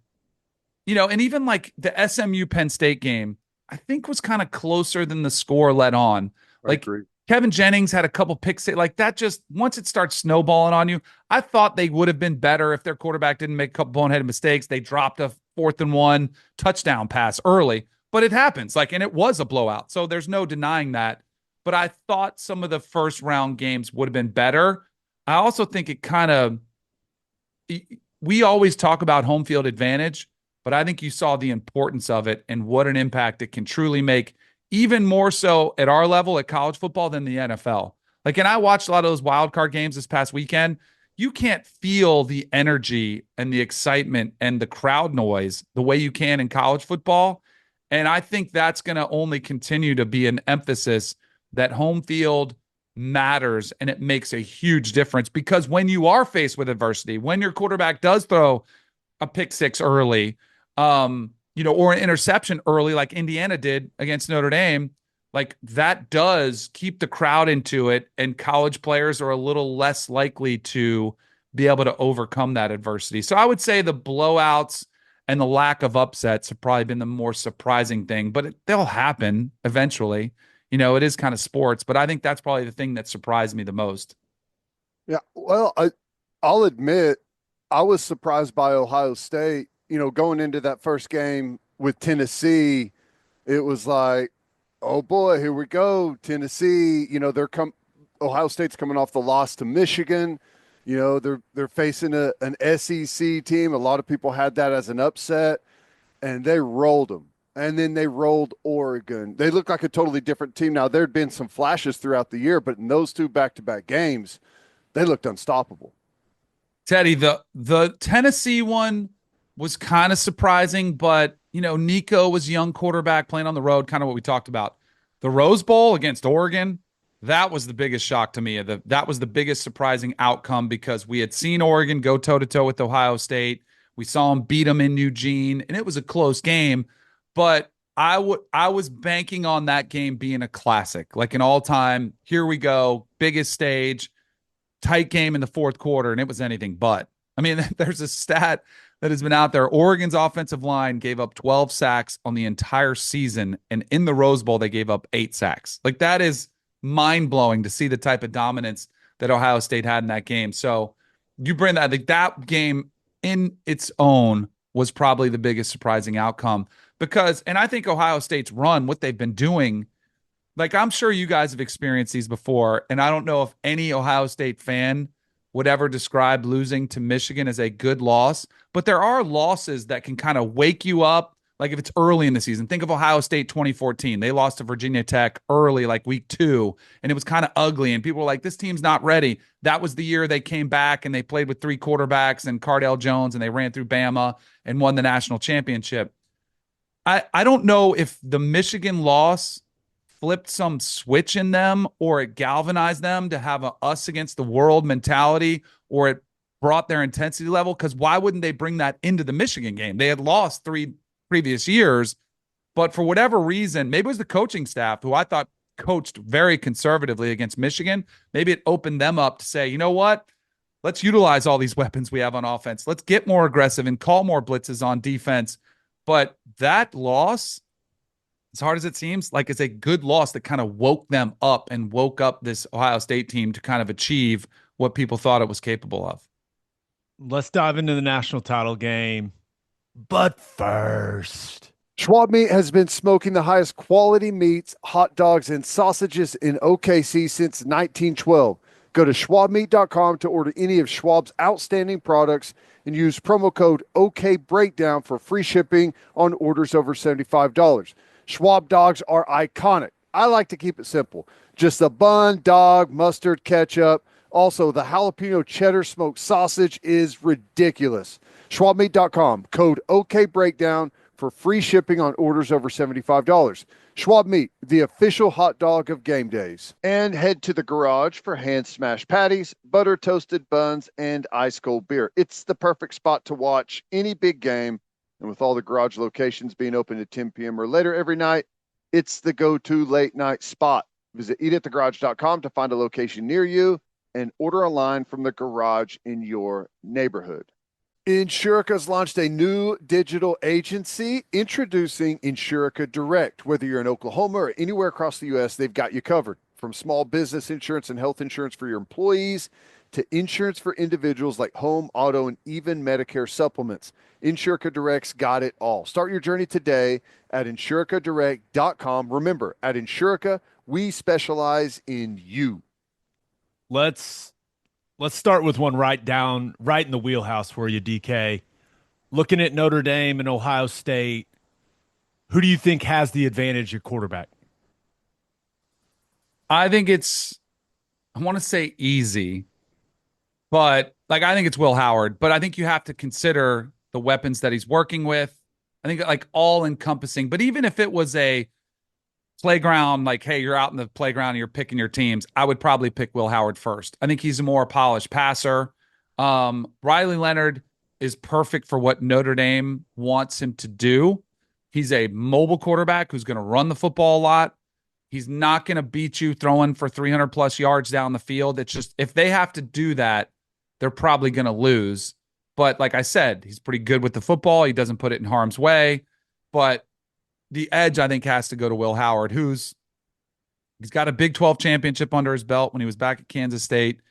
even like the SMU Penn State game, I think was kind of closer than the score let on. I Like, agree. Kevin Jennings had a couple picks. Like, that just, once it starts snowballing on you, I thought they would have been better if their quarterback didn't make a couple boneheaded mistakes. They dropped a 4th-and-1 touchdown pass early, but it happens. Like, and it was a blowout. So there's no denying that. But I thought some of the first round games would have been better. I also think it kind of, we always talk about home field advantage, but I think you saw the importance of it and what an impact it can truly make, even more so at our level at college football than the NFL. Like, and I watched a lot of those wild card games this past weekend. You can't feel the energy and the excitement and the crowd noise the way you can in college football. And I think that's going to only continue to be an emphasis that home field matters, and it makes a huge difference, because when you are faced with adversity, when your quarterback does throw a pick six early, or an interception early, like Indiana did against Notre Dame, like, that does keep the crowd into it, and college players are a little less likely to be able to overcome that adversity. So I would say the blowouts and the lack of upsets have probably been the more surprising thing, but they'll happen eventually. It is kind of sports, but I think that's probably the thing that surprised me the most. Yeah, well, I'll admit I was surprised by Ohio State. Going into that first game with Tennessee, it was like, oh boy, here we go, Tennessee. Ohio State's coming off the loss to Michigan. They're facing an SEC team. A lot of people had that as an upset, and they rolled them. And then they rolled Oregon. They look like a totally different team. Now, there had been some flashes throughout the year, but in those two back-to-back games, they looked unstoppable. Teddy, the Tennessee one was kind of surprising, but, Nico was a young quarterback playing on the road, kind of what we talked about. The Rose Bowl against Oregon, that was the biggest shock to me. That was the biggest surprising outcome, because we had seen Oregon go toe-to-toe with Ohio State. We saw them beat them in Eugene, and it was a close game. But I was banking on that game being a classic, like an all-time, here we go, biggest stage, tight game in the fourth quarter, and it was anything but. I mean, there's a stat that has been out there. Oregon's offensive line gave up 12 sacks on the entire season, and in the Rose Bowl, they gave up 8 sacks. Like, that is mind-blowing to see the type of dominance that Ohio State had in that game. So you bring that, like, that game in its own was probably the biggest surprising outcome. Because, and I think Ohio State's run, what they've been doing, like, I'm sure you guys have experienced these before, and I don't know if any Ohio State fan would ever describe losing to Michigan as a good loss, but there are losses that can kind of wake you up. Like, if it's early in the season, think of Ohio State 2014. They lost to Virginia Tech early, like week 2, and it was kind of ugly, and people were like, this team's not ready. That was the year they came back and they played with 3 quarterbacks and Cardell Jones, and they ran through Bama and won the national championship. I don't know if the Michigan loss flipped some switch in them, or it galvanized them to have a us against the world mentality, or it brought their intensity level, because why wouldn't they bring that into the Michigan game? They had lost 3 previous years, but for whatever reason, maybe it was the coaching staff, who I thought coached very conservatively against Michigan. Maybe it opened them up to say, you know what? Let's utilize all these weapons we have on offense. Let's get more aggressive and call more blitzes on defense. But that loss, as hard as it seems, like, it's a good loss that kind of woke them up and woke up this Ohio State team to kind of achieve what people thought it was capable of. Let's dive into the national title game. But first, Schwab Meat has been smoking the highest quality meats, hot dogs, and sausages in OKC since 1912. Go to schwabmeat.com to order any of Schwab's outstanding products and use promo code OKBreakdown for free shipping on orders over $75. Schwab dogs are iconic. I like to keep it simple. Just a bun, dog, mustard, ketchup. Also, the jalapeno cheddar smoked sausage is ridiculous. schwabmeat.com, code OKBreakdown for free shipping on orders over $75. Schwab Meat, the official hot dog of game days. And head to the garage for hand smashed patties, butter toasted buns, and ice cold beer. It's the perfect spot to watch any big game. And with all the garage locations being open at 10 p.m. or later every night, it's the go-to late night spot. Visit eatatthegarage.com to find a location near you and order online from the garage in your neighborhood. Insurica has launched a new digital agency introducing Insurica Direct. Whether you're in Oklahoma or anywhere across the U.S., they've got you covered. From small business insurance and health insurance for your employees to insurance for individuals like home, auto, and even Medicare supplements. Insurica Direct's got it all. Start your journey today at insuricadirect.com. Remember, at Insurica, we specialize in you. Let's start with one right in the wheelhouse for you, DK. Looking at Notre Dame and Ohio State, who do you think has the advantage at quarterback? I think I want to say easy, but I think it's Will Howard. But I think you have to consider the weapons that he's working with. I think all encompassing. But even if it was a playground, hey, you're out in the playground and you're picking your teams, I would probably pick Will Howard first. I think he's a more polished passer. Riley Leonard is perfect for what Notre Dame wants him to do. He's a mobile quarterback who's going to run the football a lot. He's not going to beat you throwing for 300 plus yards down the field. It's just, if they have to do that, they're probably going to lose. But like I said, he's pretty good with the football. He doesn't put it in harm's way. But the edge, I think, has to go to Will Howard, he's got a Big 12 championship under his belt when he was back at Kansas State.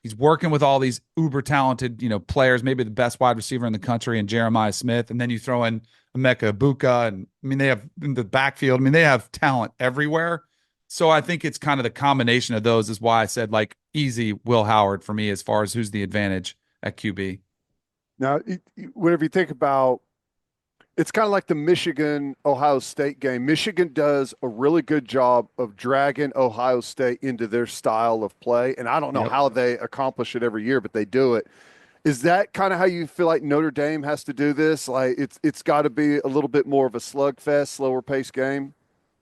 He's working with all these uber talented, players, maybe the best wide receiver in the country, and Jeremiah Smith. And then you throw in Emeka Ibuka, and they have in the backfield. They have talent everywhere. So I think it's kind of the combination of those is why I said easy Will Howard for me as far as who's the advantage at QB. Now, whenever you think about, it's kind of like the Michigan-Ohio State game. Michigan does a really good job of dragging Ohio State into their style of play, and I don't know how they accomplish it every year, but they do it. Is that kind of how you feel like Notre Dame has to do this? It's got to be a little bit more of a slugfest, slower paced game?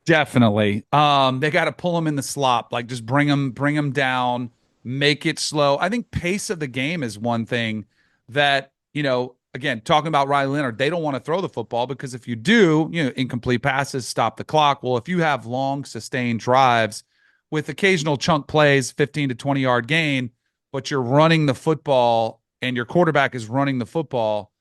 Definitely. They got to pull them in the slop, just bring them down, make it slow. I think pace of the game is one thing that, again, talking about Riley Leonard, they don't want to throw the football because if you do, incomplete passes, stop the clock. Well, if you have long, sustained drives with occasional chunk plays, 15 to 20-yard gain, but you're running the football and your quarterback is running the football,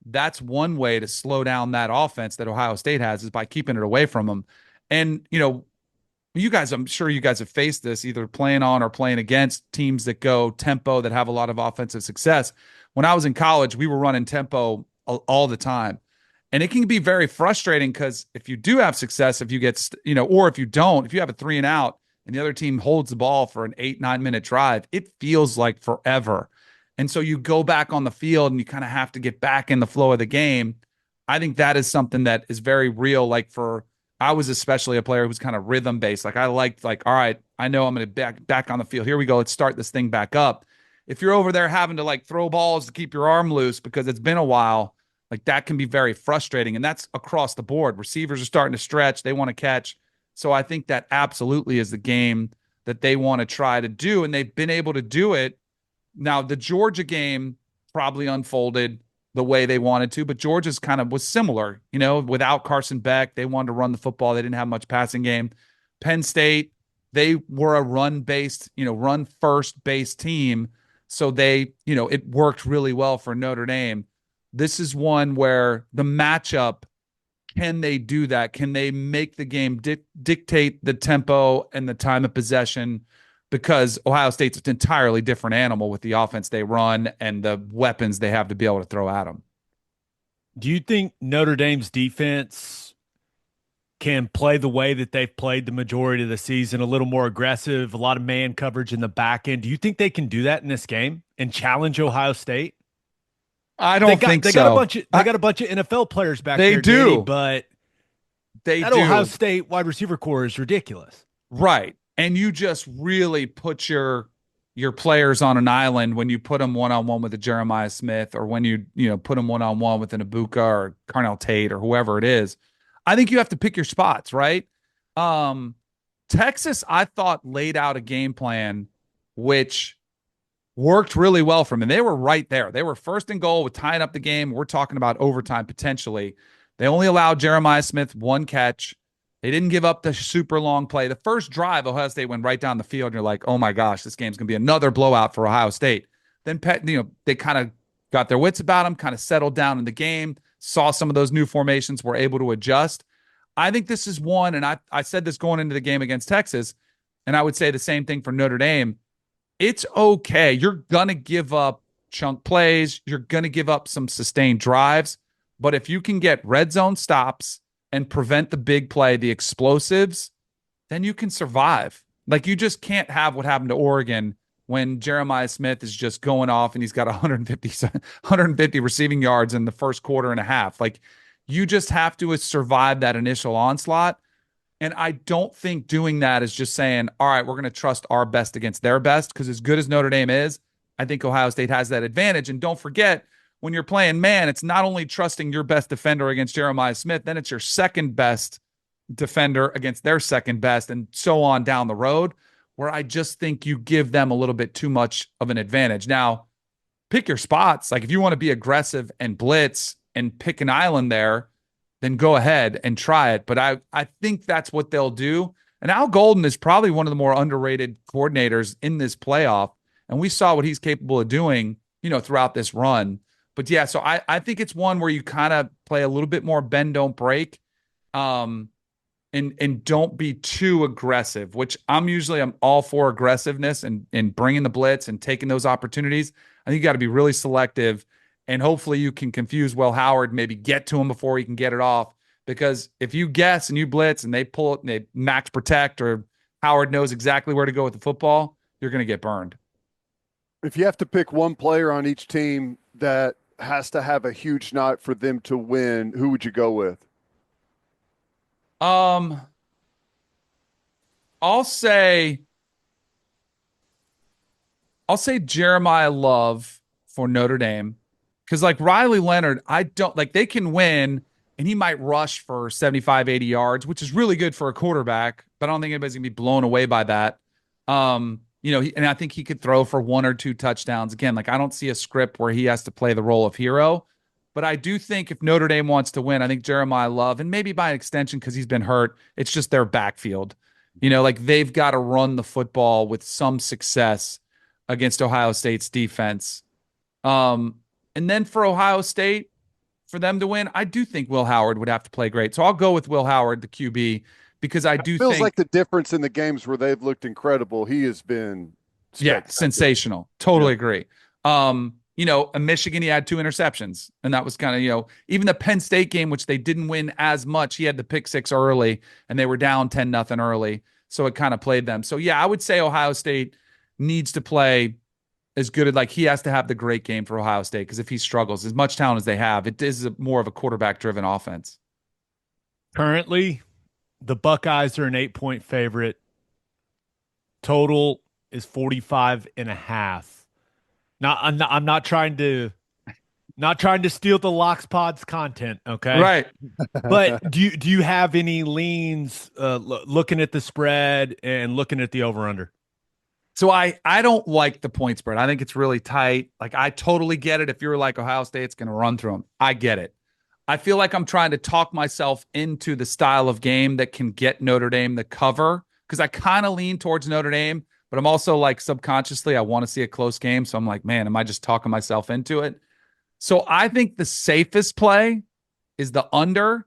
that's one way to slow down that offense that Ohio State has is by keeping it away from them. And, you guys, I'm sure you guys have faced this either playing on or playing against teams that go tempo that have a lot of offensive success. When I was in college, we were running tempo all the time. And it can be very frustrating because if you do have success, if you get, or if you don't, if you have a 3 and out and the other team holds the ball for an 8-9 minute drive, it feels like forever. And so you go back on the field and you kind of have to get back in the flow of the game. I think that is something that is very real. I was especially a player who was kind of rhythm based. I liked all right, I know I'm going to back on the field. Here we go. Let's start this thing back up. If you're over there having to throw balls to keep your arm loose because it's been a while, that can be very frustrating. And that's across the board. Receivers are starting to stretch. They want to catch. So I think that absolutely is the game that they want to try to do. And they've been able to do it. Now, the Georgia game probably unfolded the way they wanted to, but Georgia's kind of was similar, without Carson Beck, they wanted to run the football. They didn't have much passing game. Penn State, they were a run-based, run first-based team. So they, it worked really well for Notre Dame. This is one where the matchup, can they do that? Can they make the game dictate the tempo and the time of possession? Because Ohio State's an entirely different animal with the offense they run and the weapons they have to be able to throw at them. Do you think Notre Dame's defense can play the way that they've played the majority of the season, a little more aggressive, a lot of man coverage in the back end? Do you think they can do that in this game and challenge Ohio State? I don't think so. They got a bunch of NFL players back there. They do, Danny, but that do. Ohio State wide receiver core is ridiculous. Right. And you just really put your players on an island when you put them one-on-one with a Jeremiah Smith or when you put them one-on-one with an Ibuka or Carnell Tate or whoever it is. I think you have to pick your spots, right? Texas, I thought, laid out a game plan which worked really well for them. And they were right there. They were first and goal with tying up the game. We're talking about overtime potentially. They only allowed Jeremiah Smith one catch. They didn't give up the super long play. The first drive, Ohio State went right down the field, and you're like, oh my gosh, this game's going to be another blowout for Ohio State. Then, they kind of got their wits about them, kind of settled down in the game, saw some of those new formations, were able to adjust. I think this is one, and I said this going into the game against Texas, and I would say the same thing for Notre Dame. It's okay. You're going to give up chunk plays. You're going to give up some sustained drives. But if you can get red zone stops and prevent the big play, the explosives, then you can survive. Like, you just can't have what happened to Oregon when Jeremiah Smith is just going off and he's got 150 receiving yards in the first quarter and a half. Like, you just have to survive that initial onslaught. And I don't think doing that is just saying, all right, we're going to trust our best against their best, because as good as Notre Dame is, I think Ohio State has that advantage. And don't forget, when you're playing man, it's not only trusting your best defender against Jeremiah Smith, then it's your second best defender against their second best, and so on down the road, where I just think you give them a little bit too much of an advantage. Now, pick your spots. Like, if you want to be aggressive and blitz and pick an island there, then go ahead and try it. But I think that's what they'll do. And Al Golden is probably one of the more underrated coordinators in this playoff. And we saw what he's capable of doing, throughout this run. But yeah, so I think it's one where you kind of play a little bit more bend, don't break, and don't be too aggressive, which I'm all for aggressiveness and bringing the blitz and taking those opportunities. I think you got to be really selective. And hopefully you can confuse Will Howard, maybe get to him before he can get it off. Because if you guess and you blitz and they pull it and they max protect, or Howard knows exactly where to go with the football, you're going to get burned. If you have to pick one player on each team that has to have a huge night for them to win, who would you go with? I'll say Jeremiah Love for Notre Dame. Because, like, Riley Leonard, they can win, and he might rush for 75, 80 yards, which is really good for a quarterback, but I don't think anybody's going to be blown away by that. And I think he could throw for 1 or 2 touchdowns. Again, like, I don't see a script where he has to play the role of hero, but I do think if Notre Dame wants to win, I think Jeremiah Love, and maybe by extension because he's been hurt, it's just their backfield. Like, they've got to run the football with some success against Ohio State's defense. And then for Ohio State, for them to win, I do think Will Howard would have to play great. So I'll go with Will Howard, the QB, because I do think... feels like the difference in the games where they've looked incredible. He has been sensational. Totally agree. In Michigan, he had 2 interceptions, and that was kind of, even the Penn State game, which they didn't win as much, he had the pick 6 early, and they were down 10-0 early, so it kind of played them. So, yeah, I would say Ohio State needs to play as good as, he has to have the great game for Ohio State, because if he struggles, as much talent as they have, it is more of a quarterback-driven offense. Currently, the Buckeyes are an 8-point favorite. Total is 45.5. Now, I'm not trying to steal the Locks Pod's content, okay? Right. But do you have any leans looking at the spread and looking at the over-under? So I don't like the point spread. I think it's really tight. Like, I totally get it. If you're like Ohio State's going to run through them, I get it. I feel like I'm trying to talk myself into the style of game that can get Notre Dame the cover, because I kind of lean towards Notre Dame, but I'm also like subconsciously, I want to see a close game. So I'm like, man, am I just talking myself into it? So I think the safest play is the under,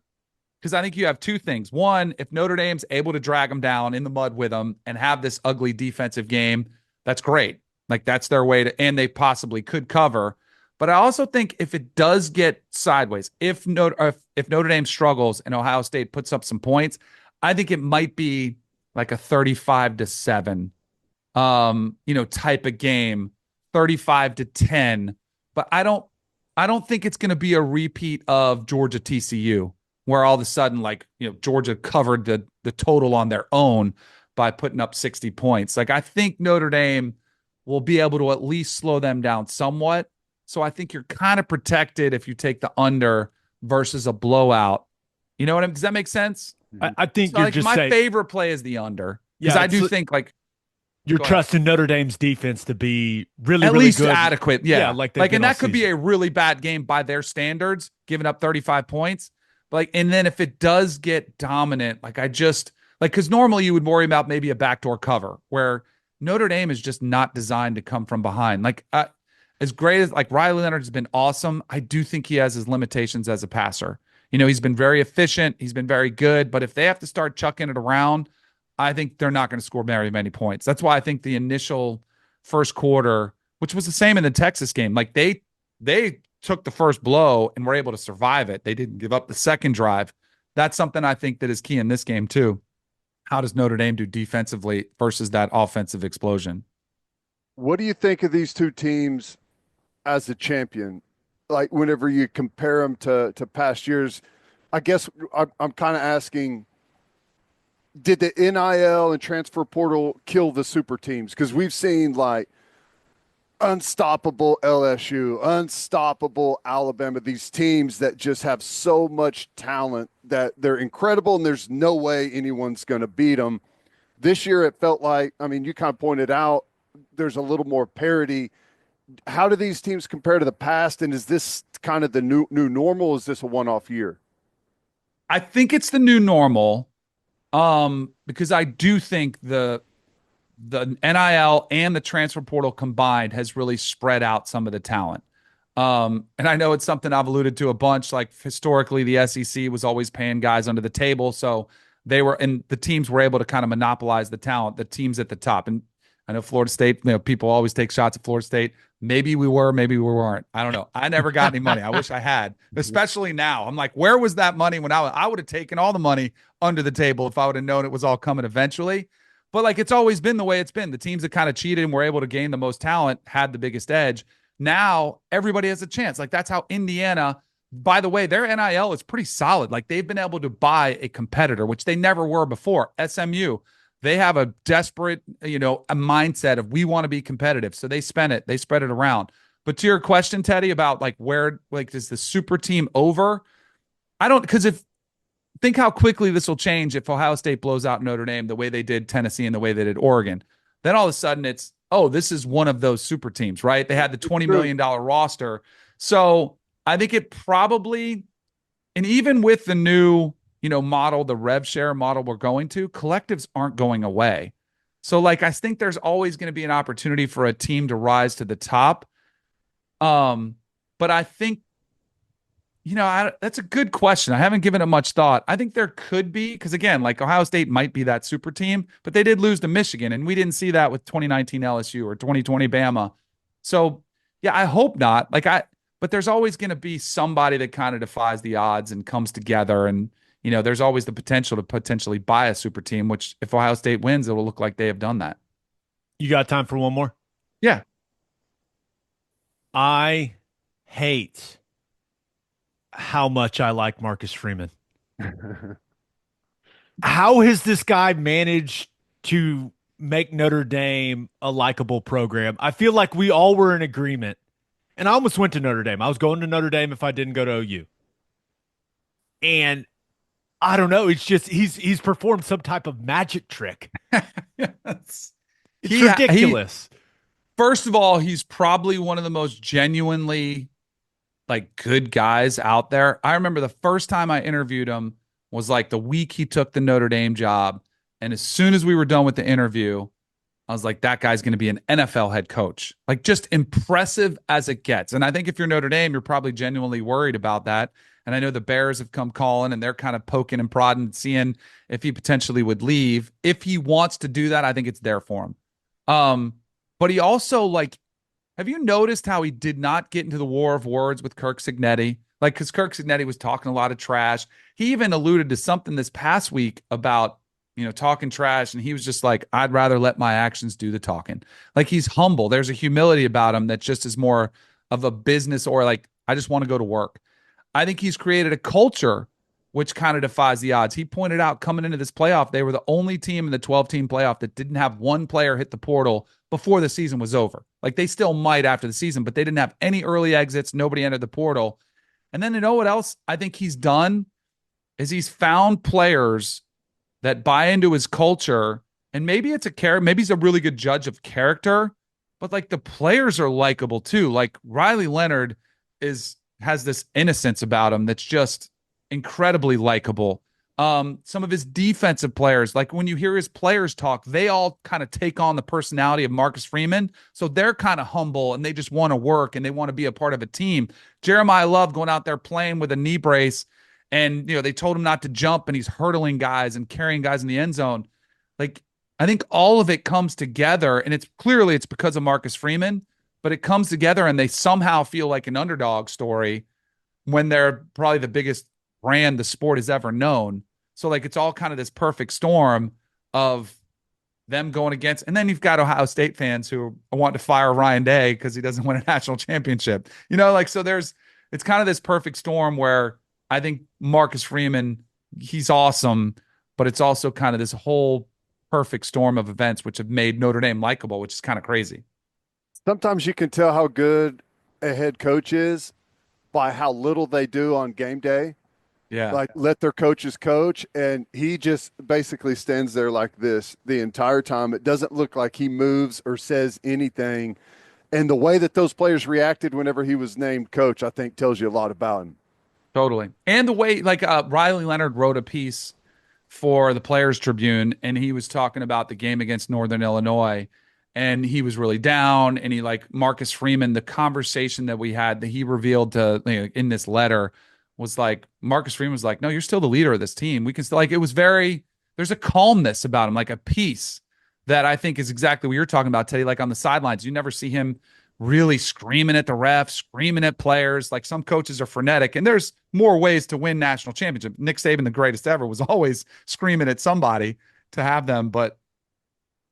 because I think you have 2 things. One, if Notre Dame's able to drag them down in the mud with them and have this ugly defensive game, that's great. Like, that's their way to, and they possibly could cover. But I also think if it does get sideways, if Notre Dame struggles and Ohio State puts up some points, I think it might be like a 35-7, type of game, 35-10. But I don't think it's going to be a repeat of Georgia TCU, where all of a sudden, Georgia covered the total on their own by putting up 60 points. Like, I think Notre Dame will be able to at least slow them down somewhat. So I think you're kind of protected if you take the under versus a blowout. You know what I mean? Does that make sense? I think So you're like just my saying, favorite play is the under because yeah, I do think like you're go ahead. trusting Notre Dame's defense to be really, At really least good. adequate. Yeah, Yeah. like they've Like, been and all that could be season. a really bad game by their standards, giving up 35 points. Like, and then if it does get dominant, like I just like, cause normally you would worry about maybe a backdoor cover where Notre Dame is just not designed to come from behind. Like, as great as like Riley Leonard has been awesome, I do think he has his limitations as a passer. He's been very efficient. He's been very good. But if they have to start chucking it around, I think they're not going to score very many points. That's why I think the initial first quarter, which was the same in the Texas game, like they took the first blow and were able to survive it. They didn't give up the second drive. That's something I think that is key in this game too. How does Notre Dame do defensively versus that offensive explosion? What do you think of these two teams as a champion? Like whenever you compare them to past years, I guess I'm kind of asking, did the NIL and transfer portal kill the super teams? Because we've seen like unstoppable LSU, unstoppable Alabama, these teams that just have so much talent that they're incredible and there's no way anyone's going to beat them. This year it felt like, I mean, you kind of pointed out there's a little more parity. How do these teams compare to the past, and is this kind of the new normal? Is this a one-off year? I think it's the new normal. Because I do think the NIL and the transfer portal combined has really spread out some of the talent. And I know it's something I've alluded to a bunch. Like historically, the SEC was always paying guys under the table, so and the teams were able to kind of monopolize the talent, the teams at the top. And I know Florida State, people always take shots at Florida State. Maybe we were, maybe we weren't. I don't know. I never got any money. I wish I had, especially now. I'm like, where was that money when I would have taken all the money under the table if I would have known it was all coming eventually. But like it's always been the way it's been. The teams that kind of cheated and were able to gain the most talent had the biggest edge. Now everybody has a chance. Like that's how Indiana, by the way, their NIL is pretty solid. Like they've been able to buy a competitor, which they never were before. SMU, they have a desperate, a mindset of we want to be competitive. So they spend it, they spread it around. But to your question, Teddy, about like where, like, is the super team over? I don't, because think how quickly this will change if Ohio State blows out Notre Dame the way they did Tennessee and the way they did Oregon. Then all of a sudden it's, oh, this is one of those super teams, right? They had the $20 million roster. So I think it probably, and even with the new, model, the rev share model we're going to, collectives aren't going away. So like, I think there's always going to be an opportunity for a team to rise to the top. But I think, that's a good question. I haven't given it much thought. I think there could be, because again, like Ohio State might be that super team, but they did lose to Michigan, and we didn't see that with 2019 LSU or 2020 Bama. So yeah, I hope not. But there's always going to be somebody that kind of defies the odds and comes together, and there's always the potential to potentially buy a super team, which if Ohio State wins, it will look like they have done that. You got time for one more? Yeah. I hate how much I like Marcus Freeman. How has this guy managed to make Notre Dame a likable program? I feel like we all were in agreement. And I almost went to Notre Dame. I was going to Notre Dame if I didn't go to OU. And I don't know. It's just he's performed some type of magic trick. It's ridiculous. First of all, he's probably one of the most genuinely like good guys out there. I remember the first time I interviewed him was like the week he took the Notre Dame job. And as soon as we were done with the interview, I was like, that guy's going to be an NFL head coach. Like just impressive as it gets. And I think if you're Notre Dame, you're probably genuinely worried about that. And I know the Bears have come calling and they're kind of poking and prodding, seeing if he potentially would leave. If he wants to do that, I think it's there for him. But he also have you noticed how he did not get into the war of words with Kirk Cignetti? Like, because Kirk Cignetti was talking a lot of trash. He even alluded to something this past week about, talking trash. And he was just like, I'd rather let my actions do the talking. Like, he's humble. There's a humility about him that just is more of a business, or like, I just want to go to work. I think he's created a culture which kind of defies the odds. He pointed out coming into this playoff, they were the only team in the 12-team playoff that didn't have one player hit the portal before the season was over. Like, they still might after the season, but they didn't have any early exits. Nobody entered the portal. And then you know what else I think he's done? is he's found players that buy into his culture, and maybe it's a character, maybe he's a really good judge of character, but like the players are likable too. Like Riley Leonard has this innocence about him that's just incredibly likable. Some of his defensive players, like when you hear his players talk, they all kind of take on the personality of Marcus Freeman. So they're kind of humble and they just want to work and they want to be a part of a team. Jeremiah Love going out there playing with a knee brace, and they told him not to jump and he's hurdling guys and carrying guys in the end zone. Like, I think all of it comes together, and it's because of Marcus Freeman, but it comes together and they somehow feel like an underdog story when they're probably the biggest brand the sport has ever known. So like it's all kind of this perfect storm of them going against, and then you've got Ohio State fans who want to fire Ryan Day because he doesn't win a national championship. So it's kind of this perfect storm where I think Marcus Freeman, he's awesome, but it's also kind of this whole perfect storm of events which have made Notre Dame likable, which is kind of crazy. Sometimes you can tell how good a head coach is by how little they do on game day. Yeah. Like let their coaches coach, and he just basically stands there like this the entire time. It doesn't look like he moves or says anything. And the way that those players reacted whenever he was named coach, I think tells you a lot about him. Totally. And the way, like, Riley Leonard wrote a piece for the Players Tribune, and he was talking about the game against Northern Illinois, and he was really down. And he, like, Marcus Freeman, the conversation that we had that he revealed in this letter was like, Marcus Freeman was like, no, you're still the leader of this team. We can still, like, it was there's a calmness about him, like a peace that I think is exactly what you're talking about, Teddy. Like on the sidelines, you never see him really screaming at the refs, screaming at players. Like some coaches are frenetic, and there's more ways to win national championship. Nick Saban, the greatest ever, was always screaming at somebody to have them. But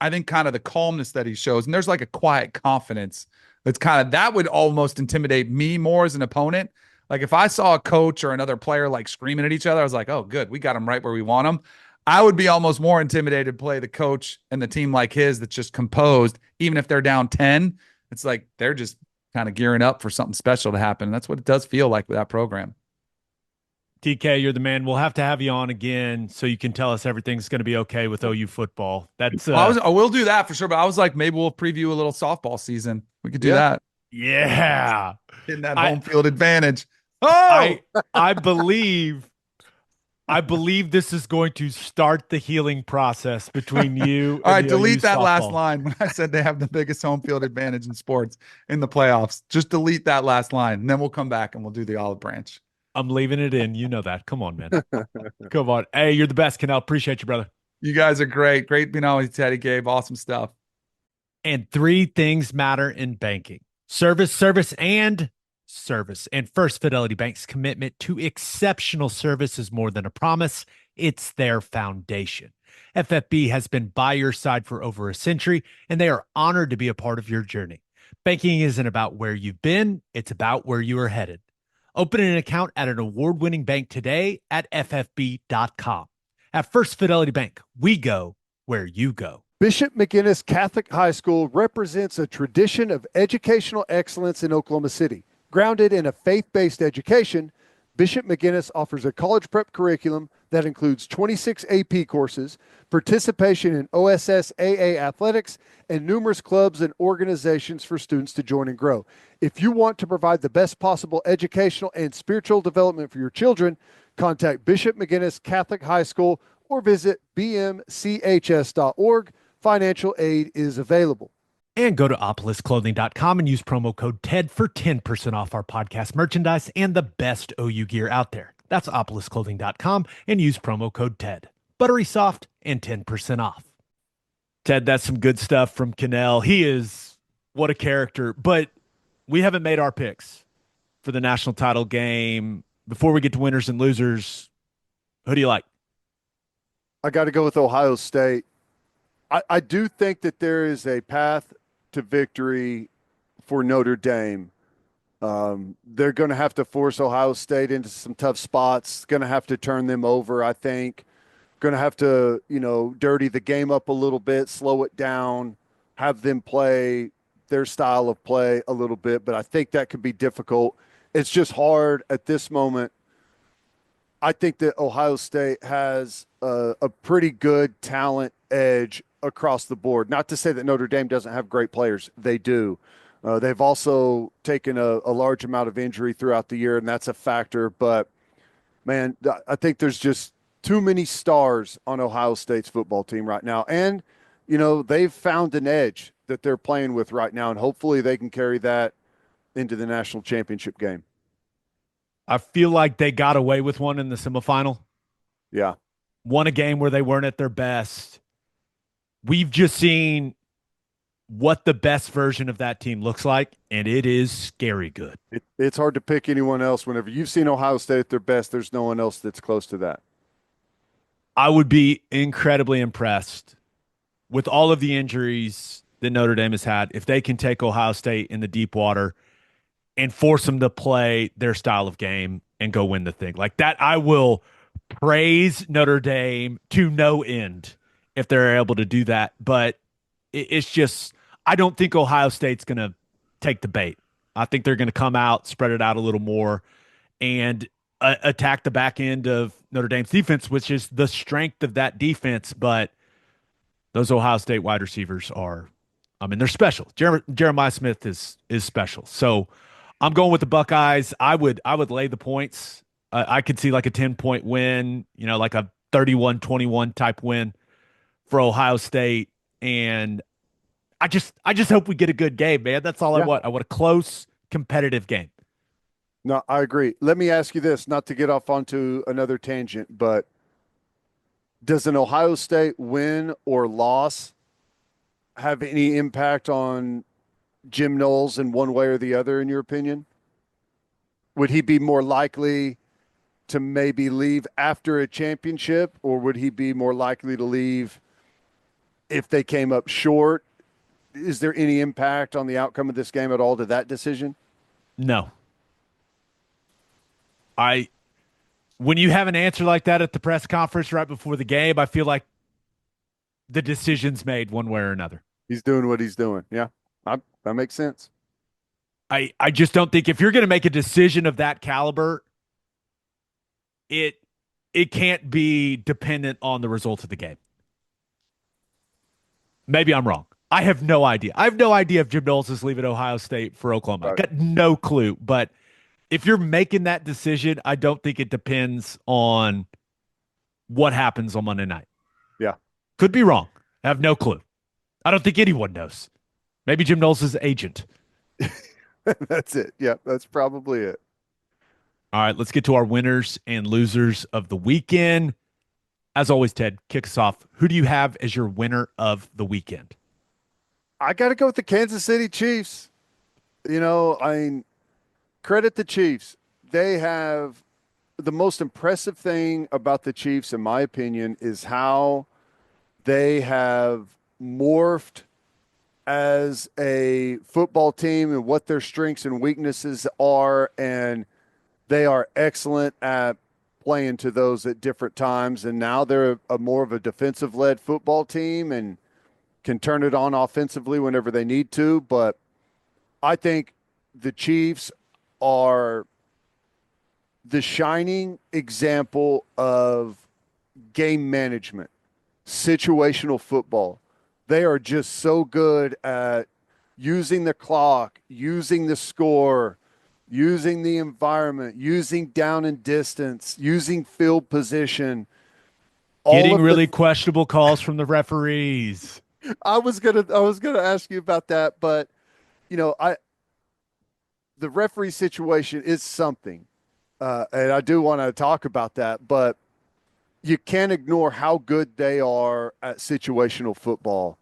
I think kind of the calmness that he shows, and there's like a quiet confidence that would almost intimidate me more as an opponent. Like if I saw a coach or another player like screaming at each other, I was like, oh, good, we got them right where we want them. I would be almost more intimidated to play the coach and the team like his that's just composed, even if they're down 10. It's like they're just kind of gearing up for something special to happen. And that's what it does feel like with that program. TK, you're the man. We'll have to have you on again so you can tell us everything's going to be okay with OU football. That's I will do that for sure. But I was like, maybe we'll preview a little softball season. We could do that. Yeah. Getting that home field advantage. Oh, I believe this is going to start the healing process between you. All right, delete OU that softball. last line when I said they have the biggest home field advantage in sports in the playoffs. Just delete that last line, and then we'll come back and we'll do the olive branch. I'm leaving it in. You know that. Come on, man. Come on. Hey, you're the best, Kanell. Appreciate you, brother. You guys are great. Great being on with you, Teddy, Gabe. Awesome stuff. And three things matter in banking: service, service, and service. And First Fidelity Bank's commitment to exceptional service is more than a promise. It's their foundation. FFB has been by your side for over a century, and they are honored to be a part of your journey. Banking isn't about where you've been, it's about where you are headed. Open an account at an award-winning bank today at ffb.com. At First Fidelity Bank, we go where you go. Bishop McGuinness Catholic High School represents a tradition of educational excellence in Oklahoma City. Grounded in a faith-based education, Bishop McGuinness offers a college prep curriculum that includes 26 AP courses, participation in OSSAA athletics, and numerous clubs and organizations for students to join and grow. If you want to provide the best possible educational and spiritual development for your children, contact Bishop McGuinness Catholic High School or visit bmchs.org. Financial aid is available. And go to opolisclothing.com and use promo code TED for 10% off our podcast merchandise and the best OU gear out there. That's opolisclothing.com and use promo code TED. Buttery soft and 10% off. Ted, that's some good stuff from Kanell. He is, what a character. But we haven't made our picks for the national title game. Before we get to winners and losers, who do you like? I got to go with Ohio State. I do think that there is a path to victory for Notre Dame. They're going to have to force Ohio State into some tough spots. Going to have to turn them over, I think. Going to have to, dirty the game up a little bit, slow it down, have them play their style of play a little bit. But I think that could be difficult. It's just hard at this moment I think that Ohio State has a pretty good talent edge across the board. Not to say that Notre Dame doesn't have great players. They do. They've also taken a large amount of injury throughout the year, and that's a factor. But, man, I think there's just too many stars on Ohio State's football team right now. And, they've found an edge that they're playing with right now, and hopefully they can carry that into the national championship game. I feel like they got away with one in the semifinal. Yeah. Won a game where they weren't at their best. We've just seen what the best version of that team looks like, and it is scary good. It's hard to pick anyone else. Whenever you've seen Ohio State at their best, there's no one else that's close to that. I would be incredibly impressed with all of the injuries that Notre Dame has had if they can take Ohio State in the deep water and force them to play their style of game and go win the thing. Like that, I will praise Notre Dame to no end if they're able to do that. But it's just, I don't think Ohio State's going to take the bait. I think they're going to come out, spread it out a little more, and attack the back end of Notre Dame's defense, which is the strength of that defense. But those Ohio State wide receivers are, they're special. Jeremiah Smith is special. So I'm going with the Buckeyes. I would lay the points. I could see like a 10-point win, like a 31-21 type win for Ohio State. And I just hope we get a good game, man. That's all I want. I want a close, competitive game. No, I agree. Let me ask you this, not to get off onto another tangent, but does an Ohio State win or loss have any impact on Jim Knowles in one way or the other, in your opinion? Would he be more likely to maybe leave after a championship, or would he be more likely to leave if they came up short? Is there any impact on the outcome of this game at all to that decision? No. When you have an answer like that at the press conference right before the game, I feel like the decision's made one way or another. He's doing what he's doing. Yeah, that makes sense. I just don't think if you're going to make a decision of that caliber, it can't be dependent on the result of the game. Maybe I'm wrong. I have no idea. I have no idea if Jim Knowles is leaving Ohio State for Oklahoma. Right. I've got no clue. But if you're making that decision, I don't think it depends on what happens on Monday night. Yeah. Could be wrong. I have no clue. I don't think anyone knows. Maybe Jim Knowles is agent. That's it. Yeah, that's probably it. All right, let's get to our winners and losers of the weekend. As always, Ted, kick us off. Who do you have as your winner of the weekend? I got to go with the Kansas City Chiefs. Credit the Chiefs. They have the most impressive thing about the Chiefs, in my opinion, is how they have morphed as a football team and what their strengths and weaknesses are. And they are excellent at playing to those at different times. And now they're a more of a defensive-led football team and can turn it on offensively whenever they need to. But I think the Chiefs are the shining example of game management, situational football. They are just so good at using the clock, using the score, using the environment, using down and distance, using field position. Getting really questionable calls from the referees. I was gonna ask you about that, but the referee situation is something, and I do want to talk about that. But you can't ignore how good they are at situational football.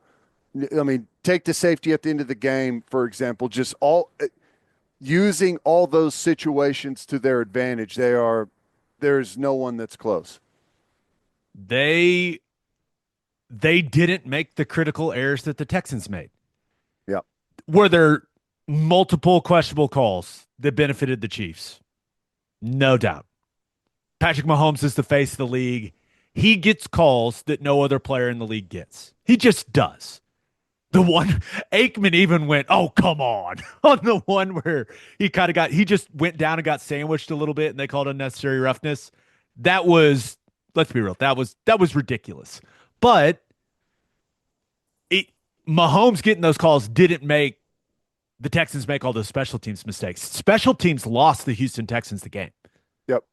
I mean, take the safety at the end of the game, for example. Just using all those situations to their advantage. There's no one that's close. They didn't make the critical errors that the Texans made. Yeah. Were there multiple questionable calls that benefited the Chiefs? No doubt. Patrick Mahomes is the face of the league. He gets calls that no other player in the league gets. He just does. The one, Aikman even went, oh, come on the one where he just went down and got sandwiched a little bit and they called unnecessary roughness. That was, let's be real, that was ridiculous. But it Mahomes getting those calls didn't make the Texans make all those special teams mistakes. Special teams lost the Houston Texans the game. Yep.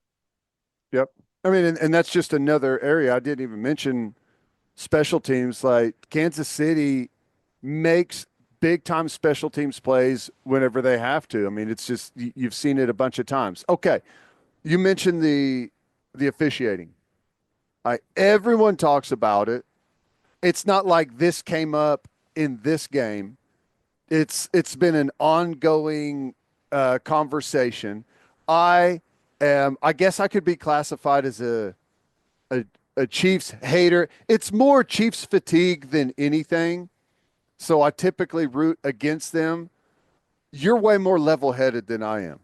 Yep. I mean, and that's just another area I didn't even mention special teams. Like Kansas City makes big time special teams plays whenever they have to. I mean, it's just you've seen it a bunch of times. Okay. You mentioned the officiating. Everyone talks about it. It's not like this came up in this game. It's been an ongoing conversation. I guess I could be classified as a Chiefs hater. It's more Chiefs fatigue than anything. So I typically root against them. You're way more level-headed than I am.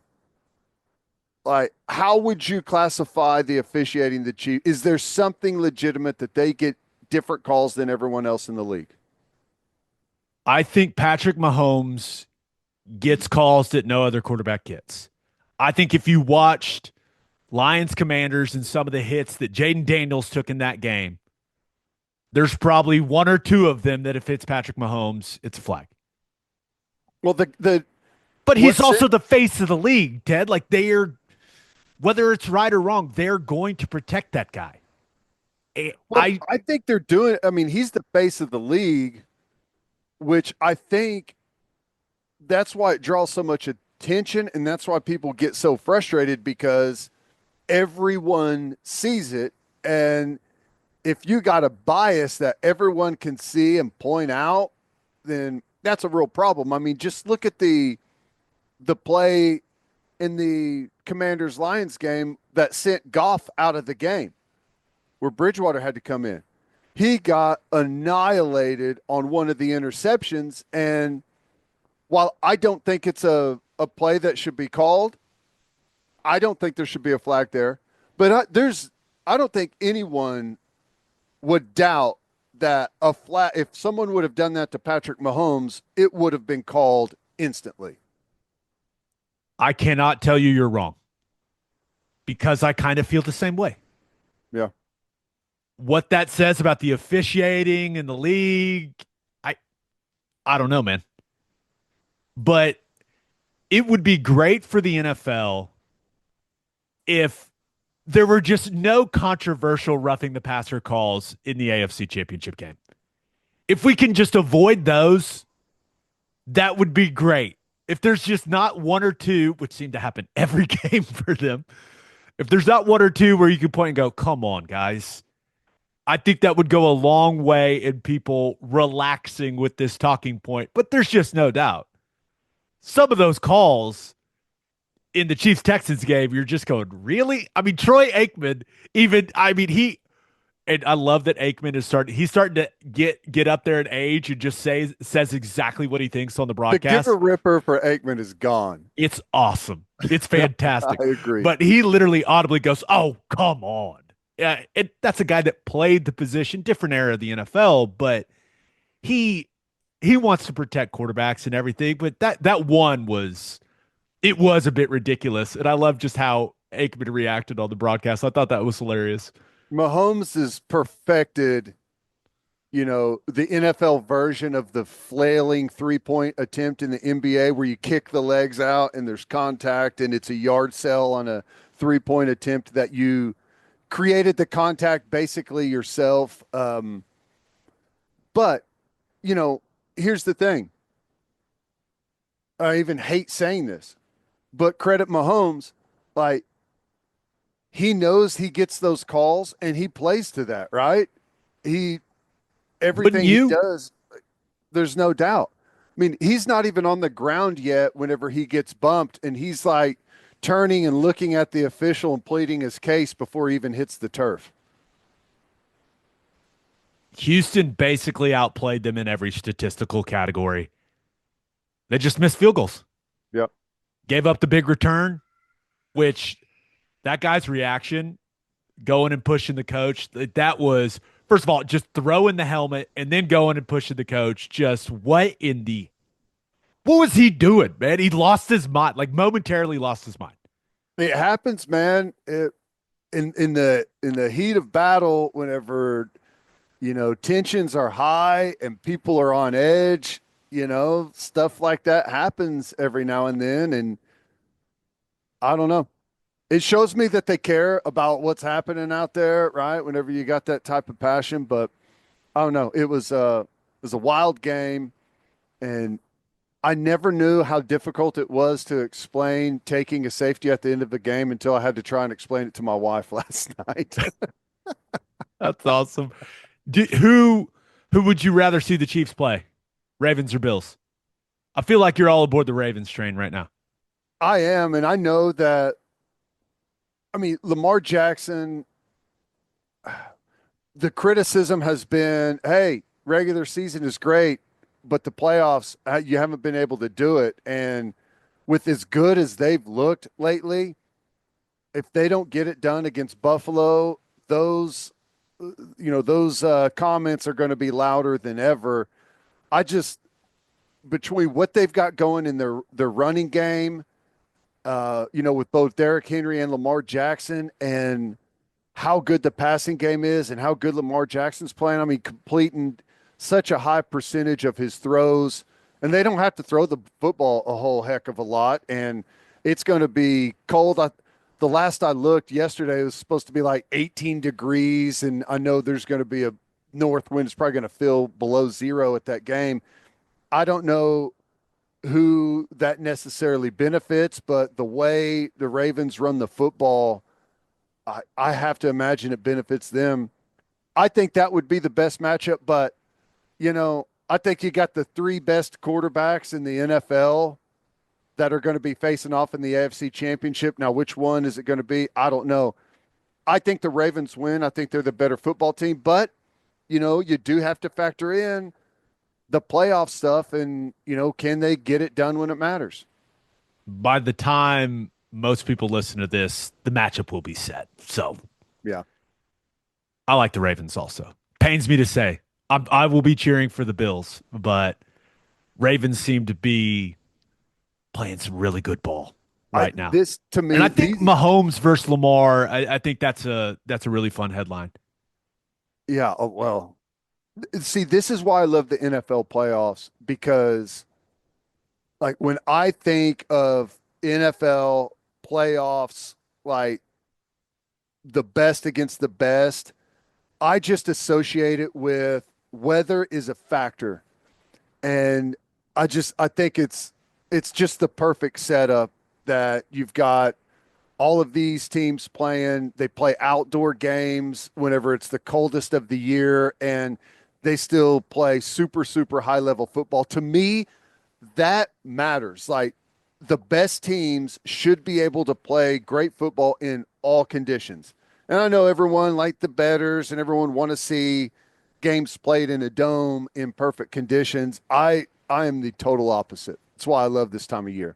Like, how would you classify the officiating the Chiefs? Is there something legitimate that they get different calls than everyone else in the league? I think Patrick Mahomes gets calls that no other quarterback gets. I think if you watched Lions Commanders and some of the hits that Jaden Daniels took in that game, there's probably one or two of them that if it's Patrick Mahomes, it's a flag. Well, but he's also the face of the league, Ted. Like whether it's right or wrong, they're going to protect that guy. I think they're doing. I mean, he's the face of the league, which I think that's why it draws so much attention, and that's why people get so frustrated because everyone sees it, and if you got a bias that everyone can see and point out, then that's a real problem. I mean, just look at the play in the Commanders-Lions game that sent Goff out of the game, where Bridgewater had to come in. He got annihilated on one of the interceptions, and while I don't think it's a play that should be called, I don't think there should be a flag there. But I don't think anyone would doubt that a flag, if someone would have done that to Patrick Mahomes, it would have been called instantly. I cannot tell you you're wrong because I kind of feel the same way. Yeah. What that says about the officiating in the league, I don't know, man. But it would be great for the NFL if there were just no controversial roughing the passer calls in the AFC Championship game. If we can just avoid those, that would be great. If there's just not one or two, which seem to happen every game for them, if there's not one or two where you can point and go, come on, guys, I think that would go a long way in people relaxing with this talking point. But there's just no doubt. Some of those calls in the Chiefs-Texans game, you're just going, really? I mean, Troy Aikman, and I love that Aikman he's starting to get up there in age and just says exactly what he thinks on the broadcast. The giver ripper for Aikman is gone. It's awesome. It's fantastic. I agree. But he literally audibly goes, oh, come on. Yeah, that's a guy that played the position, different era of the NFL, but he wants to protect quarterbacks and everything. But that one was a bit ridiculous, and I love just how Aikman reacted on the broadcast. I thought that was hilarious. Mahomes has perfected, the NFL version of the flailing three-point attempt in the NBA where you kick the legs out and there's contact and it's a yard sale on a three-point attempt that you created the contact basically yourself. But, here's the thing. I even hate saying this, but credit Mahomes, like, he knows he gets those calls and he plays to that, right? Everything he does, there's no doubt. I mean, he's not even on the ground yet whenever he gets bumped, and he's like turning and looking at the official and pleading his case before he even hits the turf. Houston basically outplayed them in every statistical category. They just missed field goals. Yep. Gave up the big return, which that guy's reaction, going and pushing the coach, that was, first of all, just throwing the helmet and then going and pushing the coach. Just what was he doing, man? He lost his mind, like momentarily lost his mind. It happens, man. in the heat of battle, whenever tensions are high and people are on edge, stuff like that happens every now and then, and I don't know. It shows me that they care about what's happening out there, right? Whenever you got that type of passion, but I don't know. It was a wild game, and I never knew how difficult it was to explain taking a safety at the end of the game until I had to try and explain it to my wife last night. That's awesome. Who would you rather see the Chiefs play? Ravens or Bills? I feel like you're all aboard the Ravens train right now. I am, and I know that. I mean, Lamar Jackson. The criticism has been, hey, regular season is great, but the playoffs, you haven't been able to do it. And with as good as they've looked lately, if they don't get it done against Buffalo, those comments are going to be louder than ever. I just, between what they've got going in their running game, with both Derrick Henry and Lamar Jackson, and how good the passing game is and how good Lamar Jackson's playing. I mean, completing such a high percentage of his throws, and they don't have to throw the football a whole heck of a lot. And it's going to be cold. The last I looked yesterday, it was supposed to be like 18 degrees, and I know there's going to be a north wind. It's probably going to feel below zero at that game. I don't know who that necessarily benefits, but the way the Ravens run the football, I have to imagine it benefits them. I think that would be the best matchup, but I think you got the three best quarterbacks in the NFL that are going to be facing off in the AFC Championship. Now, which one is it going to be? I don't know. I think the Ravens win. I think they're the better football team, but you do have to factor in the playoff stuff, and can they get it done when it matters? By the time most people listen to this, the matchup will be set. So, yeah, I like the Ravens also. Pains me to say. I will be cheering for the Bills, but Ravens seem to be playing some really good ball right now. This to me, and I think Mahomes versus Lamar. I think that's a really fun headline. Yeah. Oh, well, see, this is why I love the NFL playoffs, because, like, when I think of NFL playoffs, like the best against the best, I just associate it with weather is a factor. And I think it's just the perfect setup that you've got all of these teams playing. They play outdoor games whenever it's the coldest of the year, and they still play super, super high level football. To me, that matters. Like, the best teams should be able to play great football in all conditions. And I know everyone, like the bettors and everyone, want to see games played in a dome in perfect conditions. I am the total opposite. That's why I love this time of year.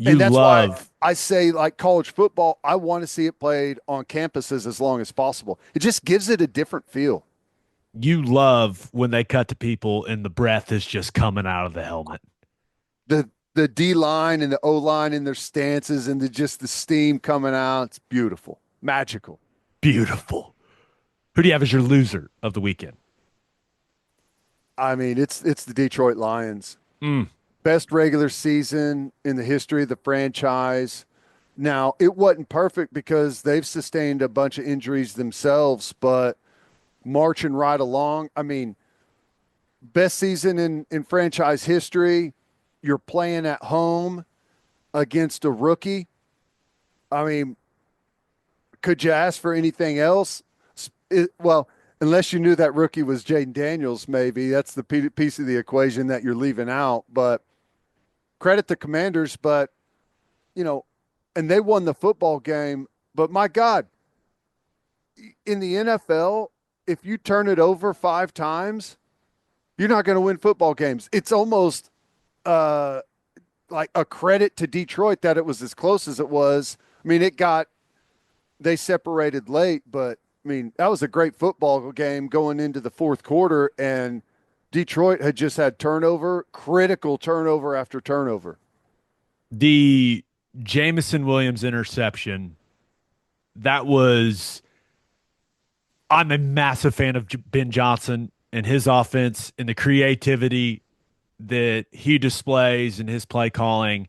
And that's why I say, like college football, I want to see it played on campuses as long as possible. It just gives it a different feel. You love when they cut to people and the breath is just coming out of the helmet. The D line and the O line in their stances, and just the steam coming out. It's beautiful, magical, beautiful. Who do you have as your loser of the weekend? I mean, it's the Detroit Lions. Best regular season in the history of the franchise. Now, it wasn't perfect because they've sustained a bunch of injuries themselves, but marching right along. I mean, best season in franchise history. You're playing at home against a rookie. I mean, could you ask for anything else? Well, unless you knew that rookie was Jaden Daniels, maybe. That's the piece of the equation that you're leaving out. But credit the Commanders, but, and they won the football game. But my God, in the NFL, if you turn it over 5 times, you're not going to win football games. It's almost like a credit to Detroit that it was as close as it was. I mean, they separated late, but I mean, that was a great football game going into the fourth quarter, and Detroit had just had critical turnover after turnover. The Jameson Williams interception That was I'm a massive fan of Ben Johnson and his offense and the creativity that he displays in his play calling.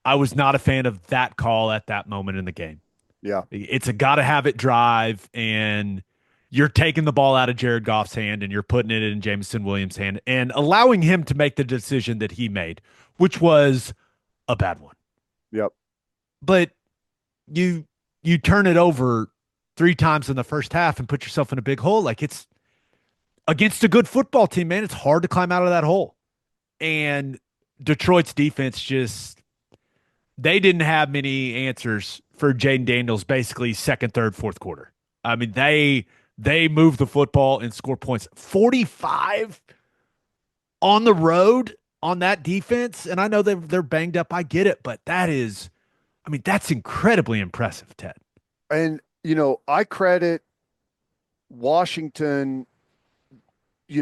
I was not a fan of that call at that moment in the game. Yeah. It's a got to have it drive, and you're taking the ball out of Jared Goff's hand and you're putting it in Jameson Williams' hand and allowing him to make the decision that he made, which was a bad one. Yep. But you turn it over 3 times in the first half and put yourself in a big hole. Like, it's against a good football team, man. It's hard to climb out of that hole. And Detroit's defense just they didn't have many answers for Jaden Daniels basically second, third, fourth quarter. I mean, they moved the football and score points. 45 on the road on that defense. And I know they're banged up. I get it, but that's incredibly impressive, Ted. And, I credit Washington, I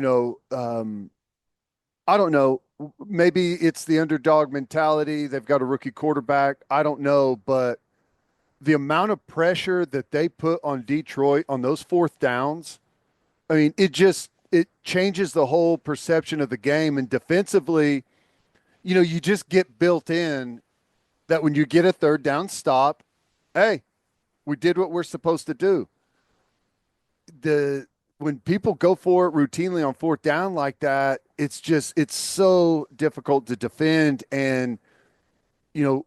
don't know. Maybe it's the underdog mentality. They've got a rookie quarterback. I don't know, but the amount of pressure that they put on Detroit on those fourth downs, I mean, it changes the whole perception of the game. And defensively, you just get built in that when you get a third down stop, hey, we did what we're supposed to do. When people go for it routinely on fourth down like that, it's so difficult to defend. And,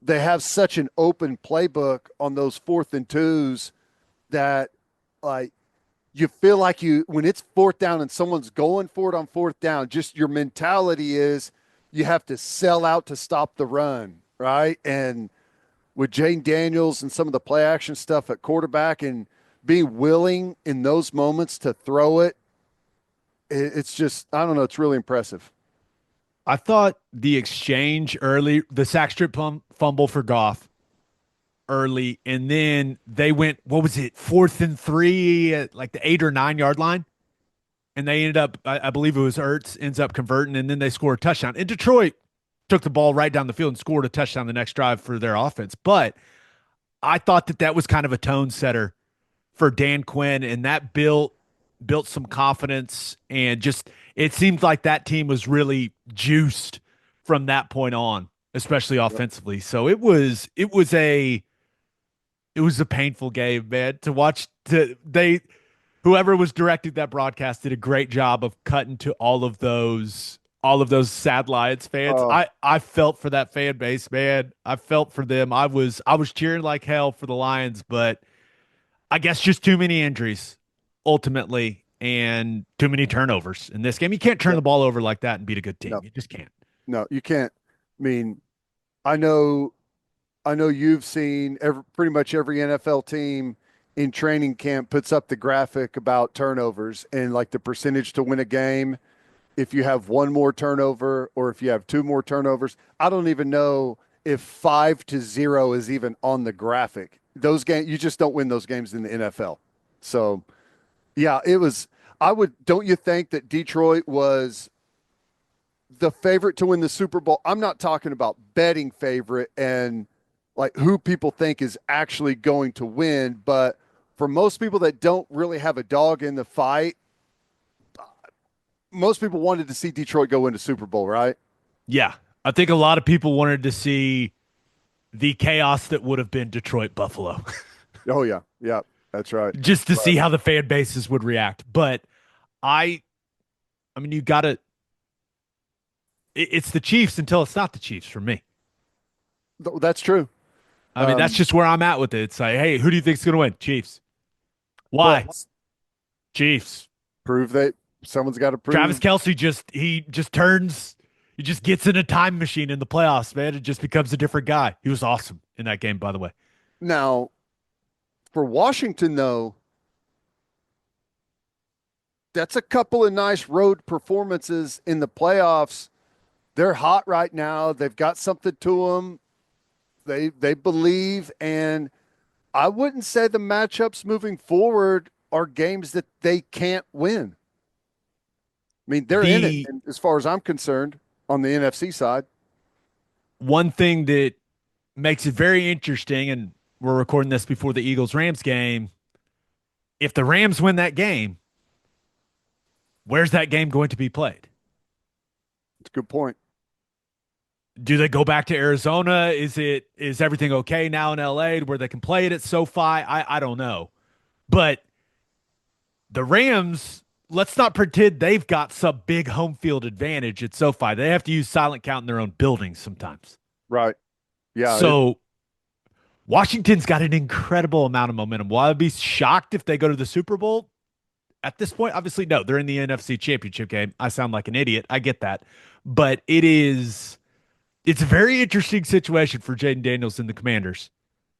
they have such an open playbook on those 4th and 2s that, like, you feel like when it's fourth down and someone's going for it on fourth down, just your mentality is you have to sell out to stop the run, right? And with Jane Daniels and some of the play action stuff at quarterback and being willing in those moments to throw it, it's just, I don't know, it's really impressive. I thought the exchange early, the sack strip fumble for Goff early, and then they went, what was it, 4th and 3 at like the 8 or 9 yard line? And they ended up, I believe it was Ertz, ends up converting, and then they scored a touchdown. And Detroit took the ball right down the field and scored a touchdown the next drive for their offense. But I thought that was kind of a tone setter for Dan Quinn, and that built some confidence, and just it seemed like that team was really juiced from that point on, especially offensively. So it was a painful game, man, to watch. Whoever was directing that broadcast did a great job of cutting to all of those sad Lions fans. I felt for that fan base, man. I felt for them. I was cheering like hell for the Lions, but I guess just too many injuries ultimately and too many turnovers in this game. You can't turn the ball over like that and beat a good team. No. You just can't. No, you can't. I mean, I know you've seen pretty much every NFL team in training camp puts up the graphic about turnovers and like the percentage to win a game if you have one more turnover or if you have two more turnovers. I don't even know if 5-0 is even on the graphic. Those games, you just don't win those games in the NFL. So, yeah, don't you think that Detroit was the favorite to win the Super Bowl? I'm not talking about betting favorite and like who people think is actually going to win, but for most people that don't really have a dog in the fight, most people wanted to see Detroit go into Super Bowl, right? Yeah. I think a lot of people wanted to see the chaos that would have been Detroit Buffalo. Oh, yeah. Yeah, that's right. Just to see how the fan bases would react. But I mean, you got to it's the Chiefs until it's not the Chiefs for me. That's true. I mean, that's just where I'm at with it. It's like, hey, who do you think's going to win? Chiefs. Why? Chiefs. Prove that someone's got to prove. Travis Kelce he just gets in a time machine in the playoffs, man. It just becomes a different guy. He was awesome in that game, by the way. Now, for Washington, though, that's a couple of nice road performances in the playoffs. They're hot right now. They've got something to them. They believe, and I wouldn't say the matchups moving forward are games that they can't win. I mean, they're in it, as far as I'm concerned, on the NFC side. One thing that makes it very interesting, and we're recording this before the Eagles-Rams game. If the Rams win that game, where's that game going to be played? It's a good point. Do they go back to Arizona? Is everything okay now in LA where they can play it at SoFi? I don't know. But the Rams, let's not pretend they've got some big home field advantage at SoFi. They have to use silent count in their own buildings sometimes. Right. Yeah. So Washington's got an incredible amount of momentum. Will I be shocked if they go to the Super Bowl? At this point, obviously, no. They're in the NFC Championship game. I sound like an idiot. I get that. But it's a very interesting situation for Jaden Daniels and the Commanders.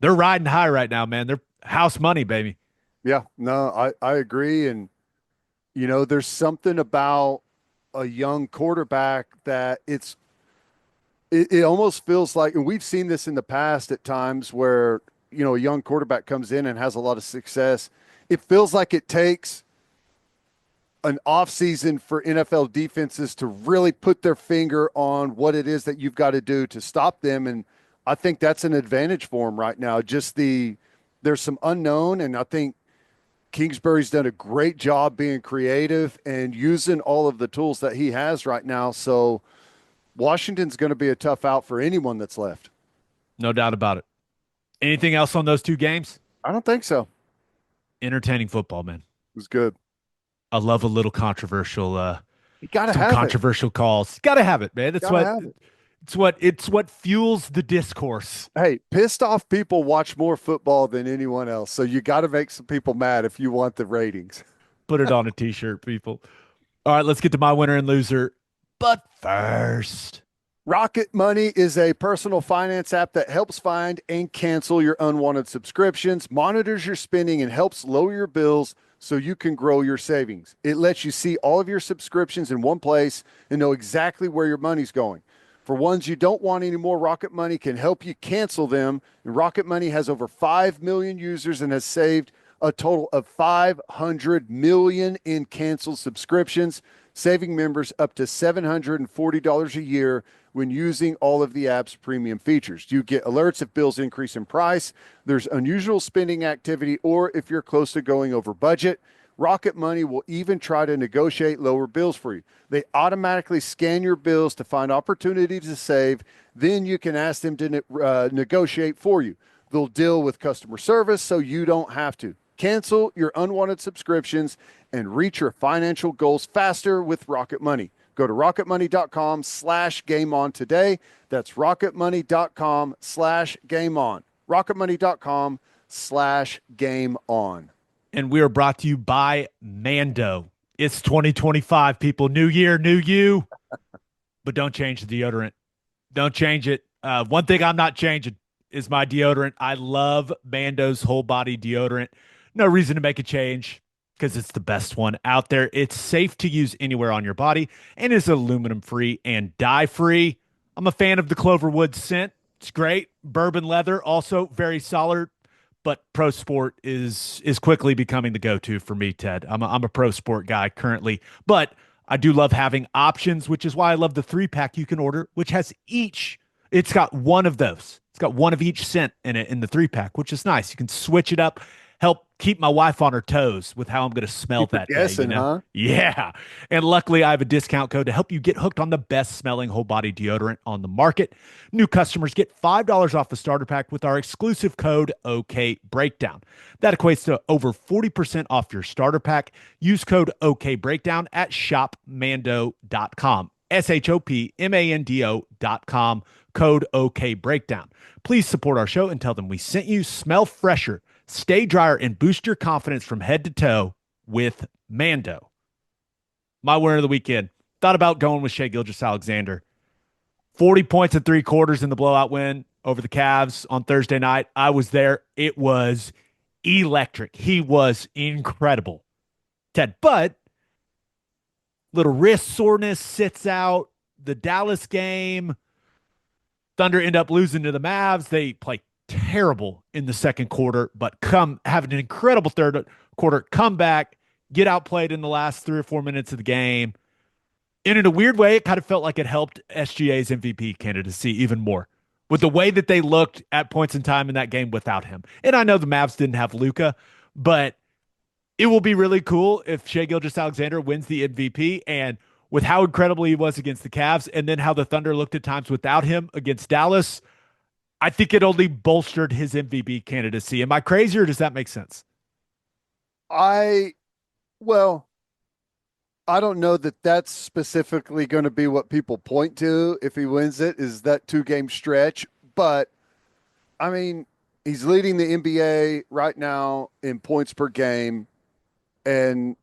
They're riding high right now, man. They're house money, baby. Yeah, no, I agree. And, there's something about a young quarterback that it almost feels like, and we've seen this in the past at times where, a young quarterback comes in and has a lot of success. It feels like it takes an offseason for NFL defenses to really put their finger on what it is that you've got to do to stop them. And I think that's an advantage for them right now. There's some unknown, and I think Kingsbury's done a great job being creative and using all of the tools that he has right now. So Washington's going to be a tough out for anyone that's left. No doubt about it. Anything else on those two games? I don't think so. Entertaining football, man. It was good. I love a little controversial You gotta some have controversial calls. Gotta have it, man. It's what fuels the discourse. Hey, pissed off people watch more football than anyone else. So you got to make some people mad if you want the ratings. Put it on a t-shirt, people. All right, let's get to my winner and loser. But first, Rocket Money is a personal finance app that helps find and cancel your unwanted subscriptions, monitors your spending, and helps lower your bills so you can grow your savings. It lets you see all of your subscriptions in one place and know exactly where your money's going. For ones you don't want anymore, Rocket Money can help you cancel them. And Rocket Money has over 5 million users and has saved a total of $500 million in canceled subscriptions, saving members up to $740 a year when using all of the app's premium features. You get alerts if bills increase in price, there's unusual spending activity, or if you're close to going over budget. Rocket Money will even try to negotiate lower bills for you. They automatically scan your bills to find opportunities to save. Then you can ask them to negotiate for you. They'll deal with customer service so you don't have to. Cancel your unwanted subscriptions and reach your financial goals faster with Rocket Money. Go to rocketmoney.com/gameon today. That's rocketmoney.com/gameon. rocketmoney.com/gameon. and we are brought to you by Mando. It's 2025, people. New year, new you. But don't change the deodorant. Don't change it. One thing I'm not changing is my deodorant. I love Mando's whole body deodorant. No reason to make a change because it's the best one out there. It's safe to use anywhere on your body and is aluminum free and dye free. I'm a fan of the Cloverwood scent. It's great. Bourbon leather, also very solid. But Pro Sport is quickly becoming the go-to for me, Ted. I'm a Pro Sport guy currently, but I do love having options, which is why I love the 3-pack you can order, which has each. It's got one of those. It's got one of each scent in it in the 3-pack, which is nice. You can switch it up, help keep my wife on her toes with how I'm going to smell Keep that guessing, day. You know? huh? Yeah. And luckily, I have a discount code to help you get hooked on the best smelling whole body deodorant on the market. New customers get $5 off the starter pack with our exclusive code OKBreakdown. That equates to over 40% off your starter pack. Use code OKBreakdown at shopmando.com. shopmando.com. Code OKBreakdown. Please support our show and tell them we sent you. Smell fresher, stay drier, and boost your confidence from head to toe with Mando. My winner of the weekend. Thought about going with Shai Gilgeous-Alexander. 40 points and 3/4 in the blowout win over the Cavs on Thursday night. I was there. It was electric. He was incredible, Ted. But little wrist soreness sits out. The Dallas game, Thunder end up losing to the Mavs. They play terrible in the second quarter, but have an incredible third quarter, come back, get outplayed in the last 3 or 4 minutes of the game. And in a weird way, it kind of felt like it helped SGA's MVP candidacy even more. with the way that they looked at points in time in that game without him. And I know the Mavs didn't have Luka, but it will be really cool if Shai Gilgeous-Alexander wins the MVP. And with how incredible he was against the Cavs and then how the Thunder looked at times without him against Dallas, I think it only bolstered his MVP candidacy. Am I crazy or does that make sense? Well, I don't know that that's specifically going to be what people point to if he wins it, is that 2-game stretch. But, I mean, he's leading the NBA right now in points per game, and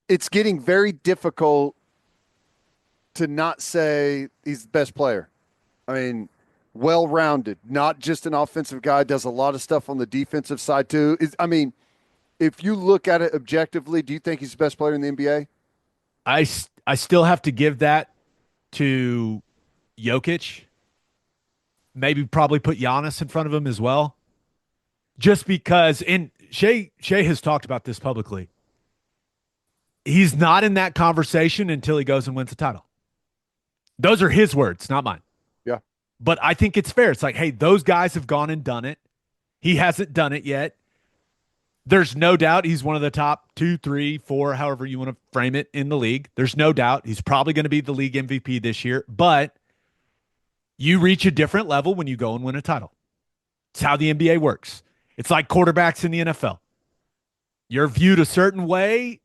it's getting very difficult to not say he's the best player. I mean, well-rounded, not just an offensive guy, does a lot of stuff on the defensive side too. If you look at it objectively, do you think he's the best player in the NBA? I still have to give that to Jokic. Maybe probably put Giannis in front of him as well. Just because, and Shai has talked about this publicly. He's not in that conversation until he goes and wins a title. Those are his words, not mine. Yeah. But I think it's fair. It's like, hey, those guys have gone and done it. He hasn't done it yet. There's no doubt he's one of the top 2, 3, 4, however you want to frame it in the league. There's no doubt he's probably going to be the league MVP this year, but you reach a different level when you go and win a title. It's how the NBA works. It's like quarterbacks in the NFL. You're viewed a certain way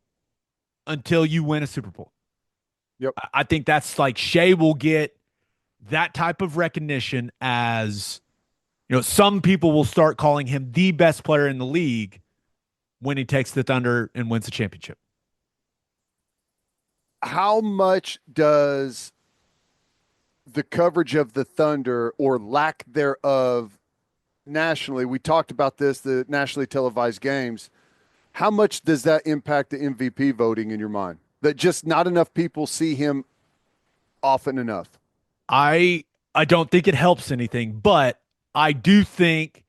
until you win a Super Bowl. Yep. I think that's like Shai will get that type of recognition as, some people will start calling him the best player in the league when he takes the Thunder and wins the championship. How much does the coverage of the Thunder or lack thereof nationally, we talked about this, the nationally televised games, how much does that impact the MVP voting in your mind? That just not enough people see him often enough? I don't think it helps anything, but I do think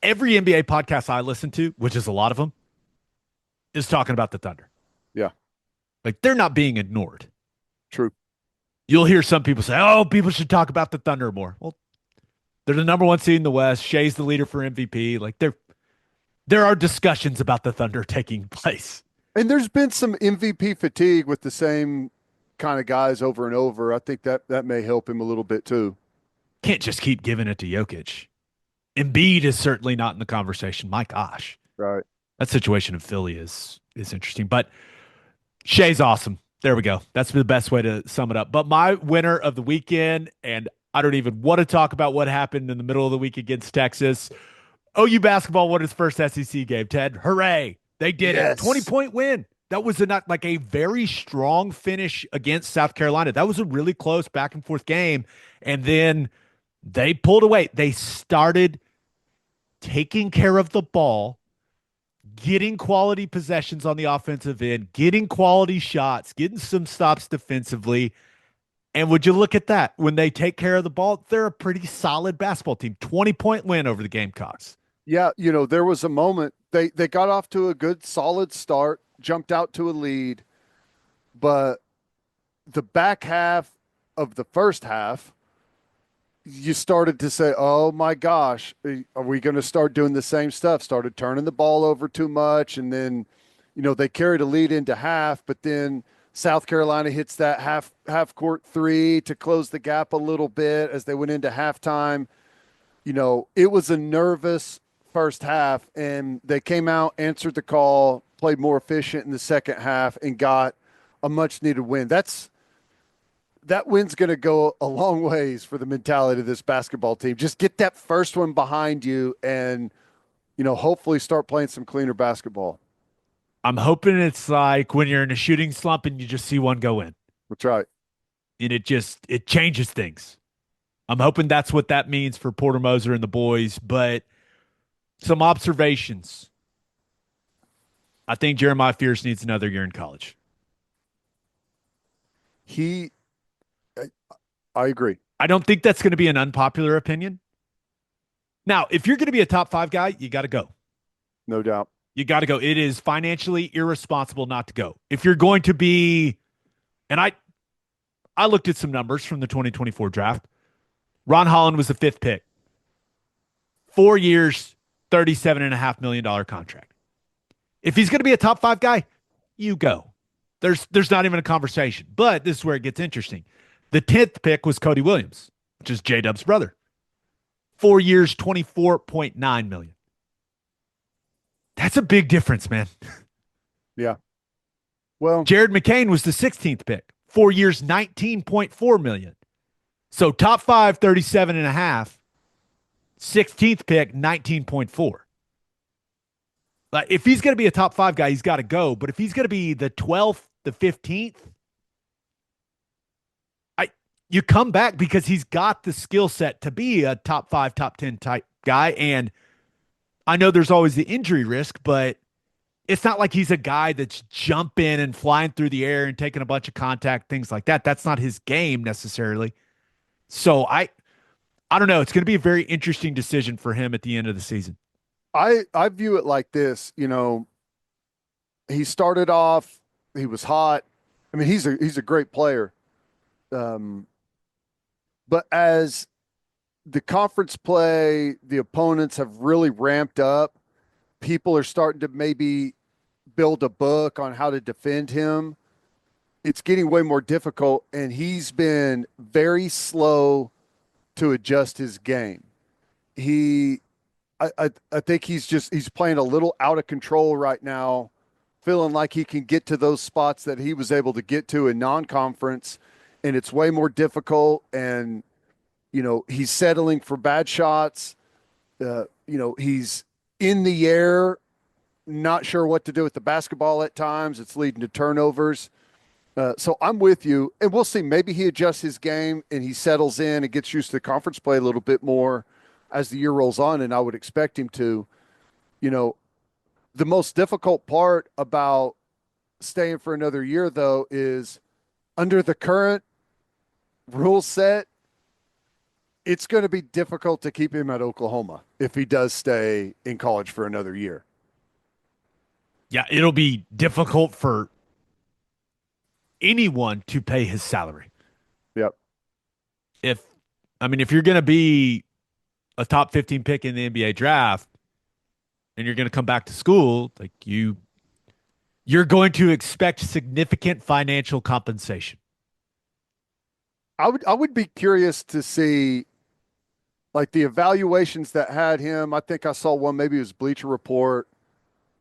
every NBA podcast I listen to, which is a lot of them, is talking about the Thunder. Yeah. Like, they're not being ignored. True. You'll hear some people say, oh, people should talk about the Thunder more. Well, they're the number 1 seed in the West. Shai's the leader for MVP. Like, there are discussions about the Thunder taking place. And there's been some MVP fatigue with the same kind of guys over and over. I think that may help him a little bit too. Can't just keep giving it to Jokic. Embiid is certainly not in the conversation. My gosh. Right. That situation in Philly is interesting. But Shai's awesome. There we go. That's the best way to sum it up. But my winner of the weekend, and I don't even want to talk about what happened in the middle of the week against Texas. OU basketball won its first SEC game, Ted. Hooray. They did it. 20-point win. That was a very strong finish against South Carolina. That was a really close back and forth game. And then they pulled away. They started taking care of the ball, getting quality possessions on the offensive end, getting quality shots, getting some stops defensively. And would you look at that? When they take care of the ball, they're a pretty solid basketball team. 20-point win over the Gamecocks. Yeah, there was a moment they got off to a good solid start, jumped out to a lead, but the back half of the first half, you started to say, oh my gosh, are we going to start doing the same stuff? Started turning the ball over too much. And then, they carried a lead into half, but then South Carolina hits that half court 3 to close the gap a little bit as they went into halftime. It was a nervous first half, and they came out, answered the call, played more efficient in the second half, and got a much needed win. That win's going to go a long ways for the mentality of this basketball team. Just get that first one behind you and, hopefully start playing some cleaner basketball. I'm hoping it's like when you're in a shooting slump and you just see one go in. That's right. And it changes things. I'm hoping that's what that means for Porter Moser and the boys, but some observations. I think Jeremiah Fierce needs another year in college. I agree. I don't think that's going to be an unpopular opinion. Now, if you're going to be a top 5 guy, you got to go. No doubt. You got to go. It is financially irresponsible not to go. If you're going to be, and I looked at some numbers from the 2024 draft. Ron Holland was the 5th pick. 4 years, $37.5 million contract. If he's going to be a top 5 guy, you go. There's not even a conversation. But this is where it gets interesting. The 10th pick was Cody Williams, which is J-Dub's brother. 4 years, $24.9 million. That's a big difference, man. Yeah. Well, Jared McCain was the 16th pick. 4 years, $19.4 million. So top 5, 37.5. 16th pick, 19.4. Like, if he's going to be a top 5 guy, he's got to go. But if he's going to be the 12th, the 15th, you come back because he's got the skill set to be a top 5, top 10 type guy. And I know there's always the injury risk, but it's not like he's a guy that's jumping and flying through the air and taking a bunch of contact, things like that. That's not his game necessarily. So I don't know. It's going to be a very interesting decision for him at the end of the season. I view it like this, he started off, he was hot. I mean, he's a great player. But as the conference play, the opponents have really ramped up. People are starting to maybe build a book on how to defend him. It's getting way more difficult, and he's been very slow to adjust his game. I think he's playing a little out of control right now, feeling like he can get to those spots that he was able to get to in non-conference, and it's way more difficult. And he's settling for bad shots. He's in the air, not sure what to do with the basketball at times. It's leading to turnovers. So I'm with you, and we'll see. Maybe he adjusts his game and he settles in and gets used to the conference play a little bit more as the year rolls on, and I would expect him to. The most difficult part about staying for another year, though, is under the current rule set, it's going to be difficult to keep him at Oklahoma if he does stay in college for another year. Yeah, it'll be difficult for anyone to pay his salary. Yep. If you're going to be a top 15 pick in the NBA draft and you're going to come back to school, like you're going to expect significant financial compensation. I would be curious to see like the evaluations that had him. I think I saw one, maybe it was Bleacher Report,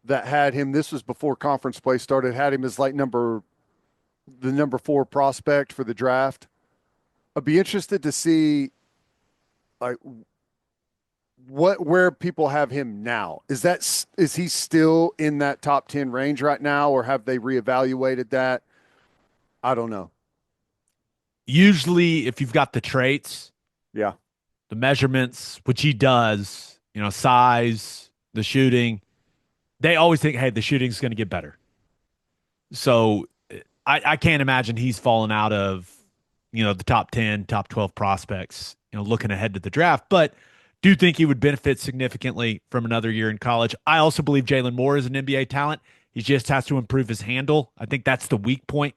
that had him. This was before conference play started, had him as like the number 4 prospect for the draft. I'd be interested to see like where people have him now. Is he still in that top 10 range right now, or have they reevaluated that? I don't know. Usually if you've got the traits, Yeah. the measurements, which he does, size, the shooting, they always think, hey, the shooting's going to get better. So I can't imagine he's fallen out of, the top 10, top 12 prospects, looking ahead to the draft, but do think he would benefit significantly from another year in college. I also believe Jalen Moore is an NBA talent. He just has to improve his handle. I think that's the weak point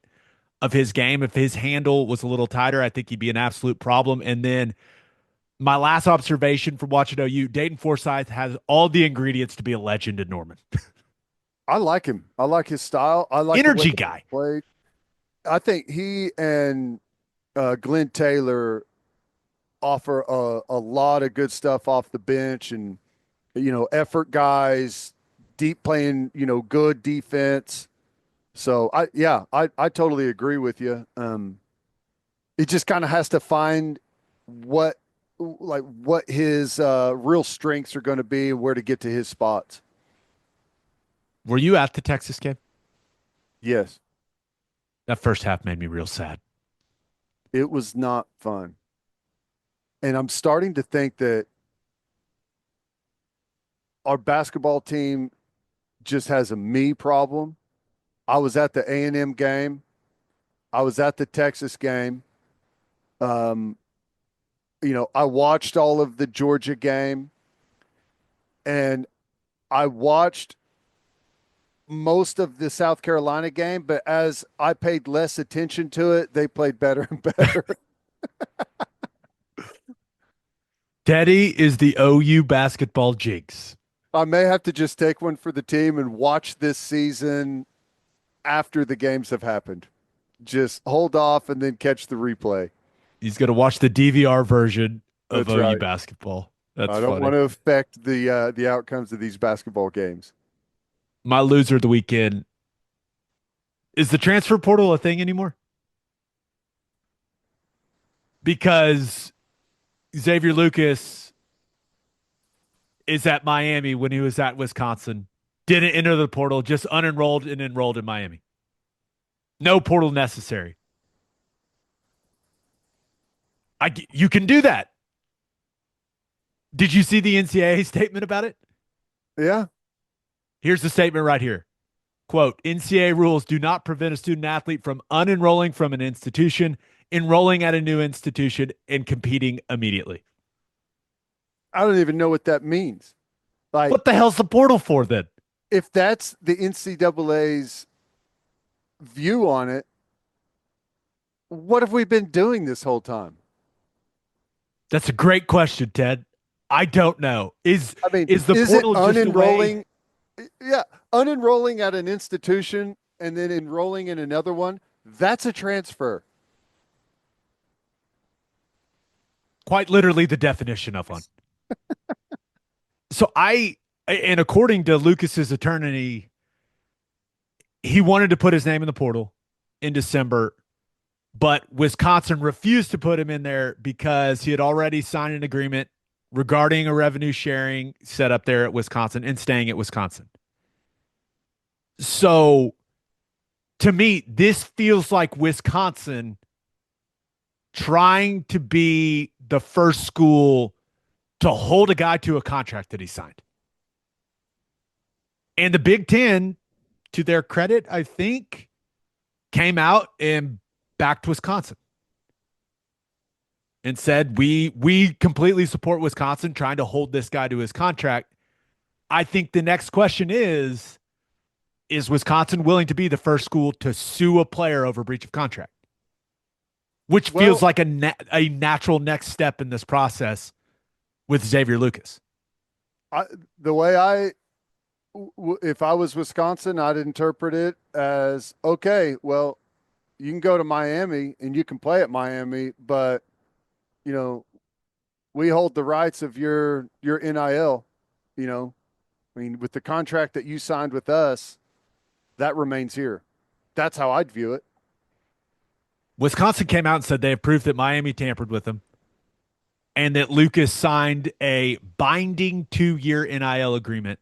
of his game. If his handle was a little tighter, I think he'd be an absolute problem. And then my last observation from watching OU, Dayton Forsythe has all the ingredients to be a legend in Norman. I like him. I like his style. I like energy guy. Played. I think he and Glenn Taylor offer a lot of good stuff off the bench, and effort guys, deep playing, good defense. So I totally agree with you. It just kind of has to find what his real strengths are going to be and where to get to his spots. Were you at the Texas game? Yes. That first half made me real sad. It was not fun. And I'm starting to think that our basketball team just has a me problem. I was at the A&M game. I was at the Texas game. I watched all of the Georgia game, and I watched most of the South Carolina game, but as I paid less attention to it, they played better and better. Teddy is the OU basketball jinx. I may have to just take one for the team and watch this season after the games have happened. Just hold off and then catch the replay. He's going to watch the DVR version of That's OU right. basketball. That's I don't funny. want to affect the outcomes of these basketball games. My loser of the weekend. Is the transfer portal a thing anymore? Because Xavier Lucas is at Miami when he was at Wisconsin. Didn't enter the portal, just unenrolled and enrolled in Miami. No portal necessary. You can do that. Did you see the NCAA statement about it? Yeah. Here's the statement right here. Quote, NCAA rules do not prevent a student athlete from unenrolling from an institution, enrolling at a new institution, and competing immediately. I don't even know what that means. Like, What the hell's the portal for then? if that's the NCAA's view on it, what have we been doing this whole time? That's a great question, Ted. I don't know. Is the is portal it just a unenrolling? way? Yeah, unenrolling at an institution and then enrolling in another one, that's a transfer. Quite literally the definition of one. So and according to Lucas's attorney, he wanted to put his name in the portal in December, but Wisconsin refused to put him in there because he had already signed an agreement regarding a revenue sharing set up there at Wisconsin and staying at Wisconsin. So to me, this feels like Wisconsin trying to be the first school to hold a guy to a contract that he signed. And the Big Ten, to their credit, I think, came out and backed Wisconsin and said, we completely support Wisconsin trying to hold this guy to his contract. I think the next question is Wisconsin willing to be the first school to sue a player over breach of contract? Which feels like a natural next step in this process with Xavier Lucas. If I was Wisconsin, I'd interpret it as, okay, well, you can go to Miami and you can play at Miami, but we hold the rights of your NIL. With the contract that you signed with us, that remains here. That's how I'd view it. Wisconsin came out and said they approved that Miami tampered with him and that Lucas signed a binding 2-year NIL agreement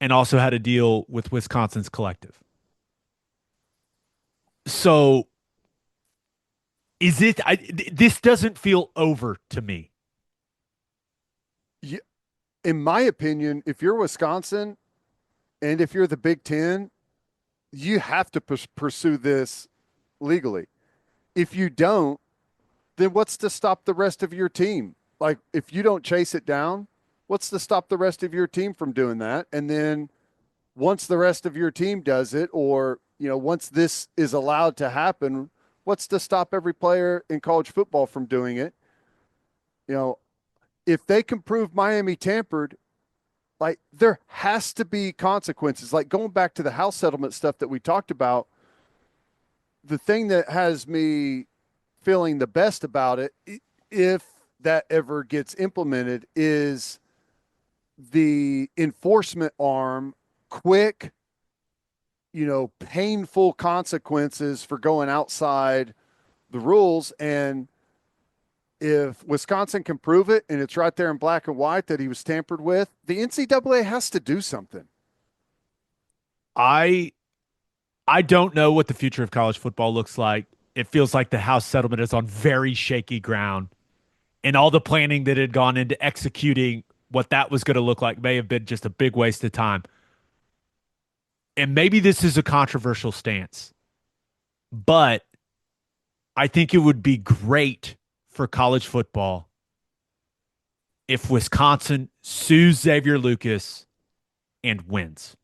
and also had a deal with Wisconsin's collective. So this doesn't feel over to me. Yeah, in my opinion, if you're Wisconsin and if you're the Big Ten, you have to pursue this legally. If you don't, then what's to stop the rest of your team? Like, if you don't chase it down, what's to stop the rest of your team from doing that? And then once the rest of your team does it, or, once this is allowed to happen, what's to stop every player in college football from doing it? If they can prove Miami tampered, like, there has to be consequences. Like, going back to the house settlement stuff that we talked about, the thing that has me feeling the best about it, if that ever gets implemented, is the enforcement arm, quick, painful consequences for going outside the rules. And if Wisconsin can prove it and it's right there in black and white that he was tampered with, the NCAA has to do something. I don't know what the future of college football looks like. It feels like the House settlement is on very shaky ground, and all the planning that had gone into executing what that was going to look like may have been just a big waste of time. And maybe this is a controversial stance, but I think it would be great for college football if Wisconsin sues Xavier Lucas and wins.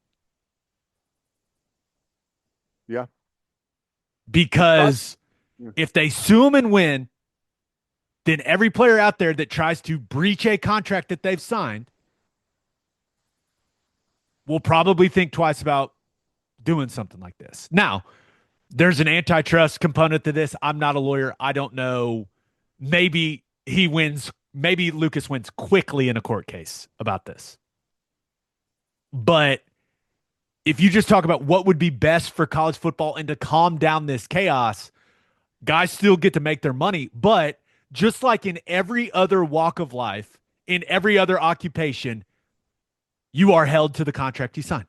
Yeah. Because Yeah. if they sue him and win, then every player out there that tries to breach a contract that they've signed will probably think twice about doing something like this. Now, there's an antitrust component to this. I'm not a lawyer. I don't know. Maybe he wins. Maybe Lucas wins quickly in a court case about this. But if you just talk about what would be best for college football and to calm down this chaos, guys still get to make their money. But just like in every other walk of life, in every other occupation, you are held to the contract you sign.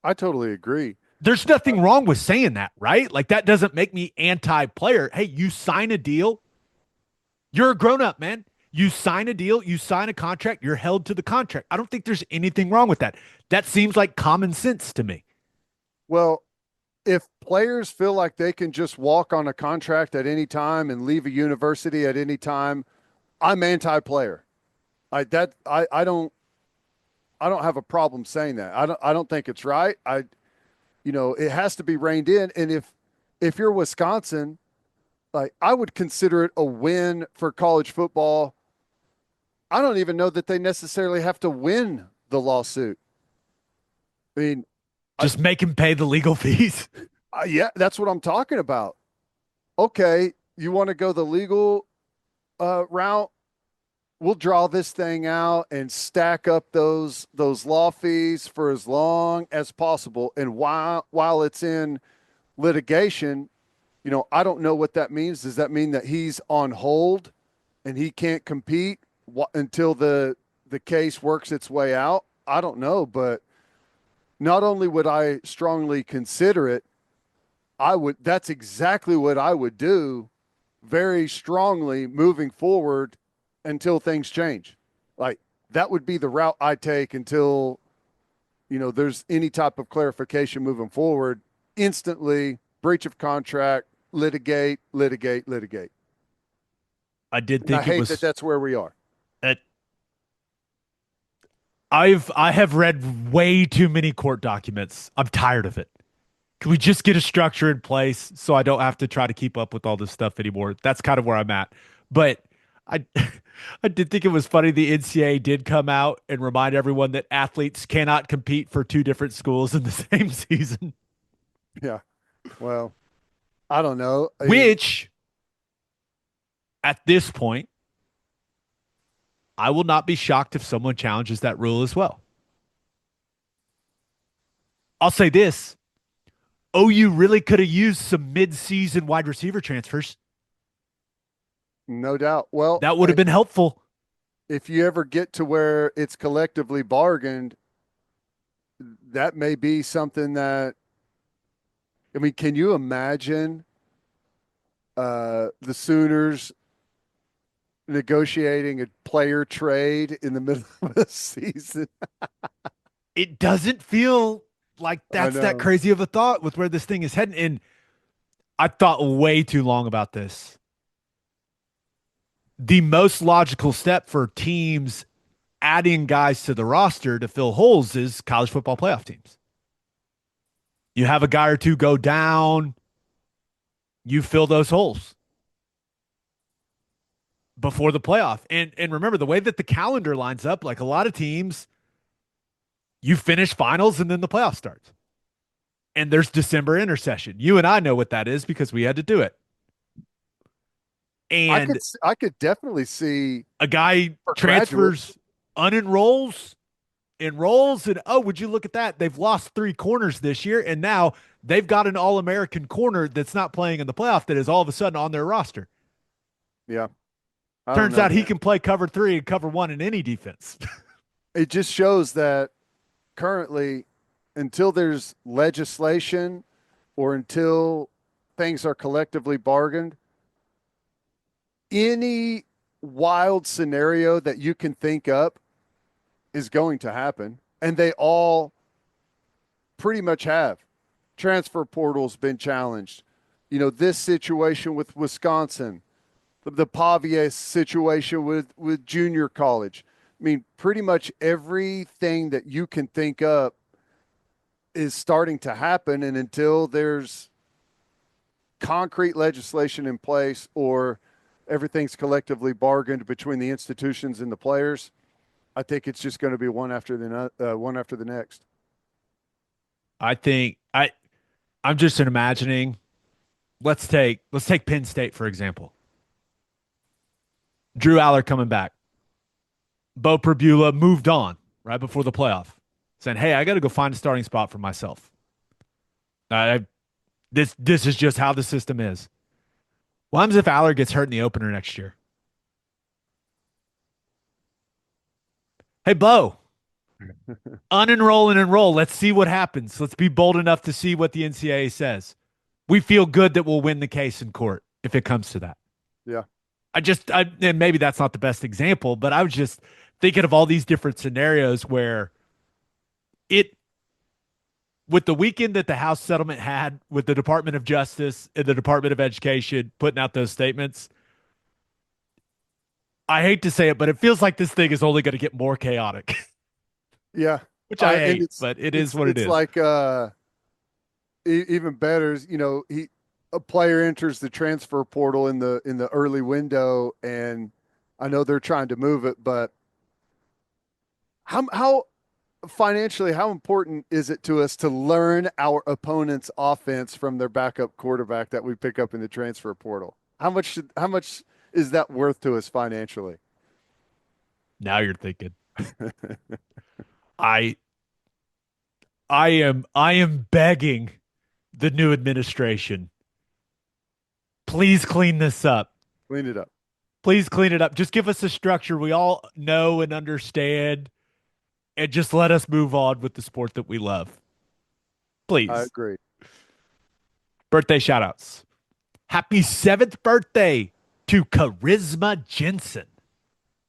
I totally agree. There's nothing wrong with saying that, right? Like that doesn't make me anti-player. Hey, you sign a deal. You're a grown-up, man. You sign a deal, you sign a contract, you're held to the contract. I don't think there's anything wrong with that. That seems like common sense to me. Well, if players feel like they can just walk on a contract at any time and leave a university at any time, I'm anti-player. I don't have a problem saying that. I don't think it's right. It has to be reined in. And if you're Wisconsin, like I would consider it a win for college football. I don't even know that they necessarily have to win the lawsuit. I mean, just make him pay the legal fees. Yeah, that's what I'm talking about. Okay, you want to go the legal route? We'll draw this thing out and stack up those law fees for as long as possible. And while it's in litigation, I don't know what that means. Does that mean that he's on hold and he can't compete until the case works its way out? I don't know, but not only would I strongly consider it, that's exactly what I would do very strongly moving forward until things change. Like that would be the route I take until, there's any type of clarification moving forward. Instantly, breach of contract, litigate. I did And I think it hate was that that's where we are. I have read way too many court documents. I'm tired of it. Can we just get a structure in place so I don't have to try to keep up with all this stuff anymore? That's kind of where I'm at. But I I did think it was funny the NCAA did come out and remind everyone that athletes cannot compete for two different schools in the same season. Yeah. Well, I don't know. Which at this point, I will not be shocked if someone challenges that rule as well. I'll say this. OU really could have used some mid-season wide receiver transfers. No doubt. Well, that would have been helpful. If you ever get to where it's collectively bargained, that may be something that, I mean, can you imagine the Sooners negotiating a player trade in the middle of the season? It doesn't feel like that's that crazy of a thought with where this thing is heading. And I thought way too long about this. The most logical step for teams adding guys to the roster to fill holes is college football playoff teams. You have a guy or two go down, you fill those holes before the playoff. And remember, the way that the calendar lines up, like a lot of teams, you finish finals and then the playoff starts. And there's December intercession. You and I know what that is because we had to do it. And I could definitely see a guy transfers, unenrolls, enrolls, and would you look at that? They've lost 3 corners this year, and now they've got an All-American corner that's not playing in the playoff that is all of a sudden on their roster. Yeah. Turns out he can play cover 3 and cover 1 in any defense. It just shows that currently, until there's legislation or until things are collectively bargained, any wild scenario that you can think up is going to happen. And they all pretty much have. Transfer portal's been challenged. This situation with Wisconsin, the Pavia situation with junior college. I mean, pretty much everything that you can think up is starting to happen. And until there's concrete legislation in place or everything's collectively bargained between the institutions and the players, I think it's just going to be one after the next. I think I'm just imagining. Let's take Penn State for example. Drew Aller coming back. Bo Perbula moved on right before the playoff, saying, "Hey, I got to go find a starting spot for myself." This is just how the system is. What happens if Aller gets hurt in the opener next year? Hey, Bo, unenroll and enroll. Let's see what happens. Let's be bold enough to see what the NCAA says. We feel good that we'll win the case in court if it comes to that. Yeah. And maybe that's not the best example, but I was just thinking of all these different scenarios where with the weekend that the House settlement had with the Department of Justice and the Department of Education putting out those statements, I hate to say it, but it feels like this thing is only going to get more chaotic. Yeah. Which I hate, but it is what it is. It's like even better is, a player enters the transfer portal in the early window, and I know they're trying to move it, but how financially, how important is it to us to learn our opponent's offense from their backup quarterback that we pick up in the transfer portal? How much is that worth to us financially? Now you're thinking. I am begging the new administration, please clean this up. Clean it up. Please clean it up. Just give us a structure we all know and understand, and just let us move on with the sport that we love. Please. I agree. Birthday shout outs. Happy 7th birthday to Charisma Jensen.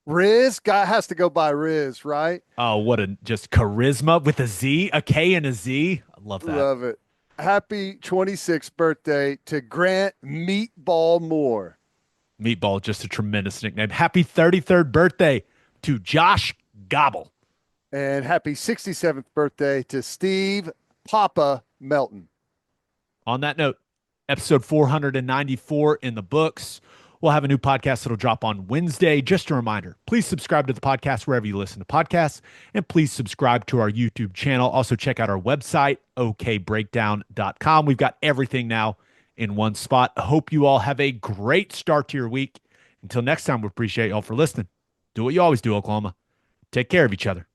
Riz, guy has to go by Riz, right? Oh, just charisma with a Z, a K and a Z. I love that. Love it. Happy 26th birthday to Grant Meatball Moore. Meatball, just a tremendous nickname. Happy 33rd birthday to Josh Gobble. And happy 67th birthday to Steve Papa Melton. On that note, episode 494 in the books. We'll have a new podcast that'll drop on Wednesday. Just a reminder, please subscribe to the podcast wherever you listen to podcasts, and please subscribe to our YouTube channel. Also, check out our website, okbreakdown.com. We've got everything now in one spot. I hope you all have a great start to your week. Until next time, we appreciate y'all for listening. Do what you always do, Oklahoma. Take care of each other.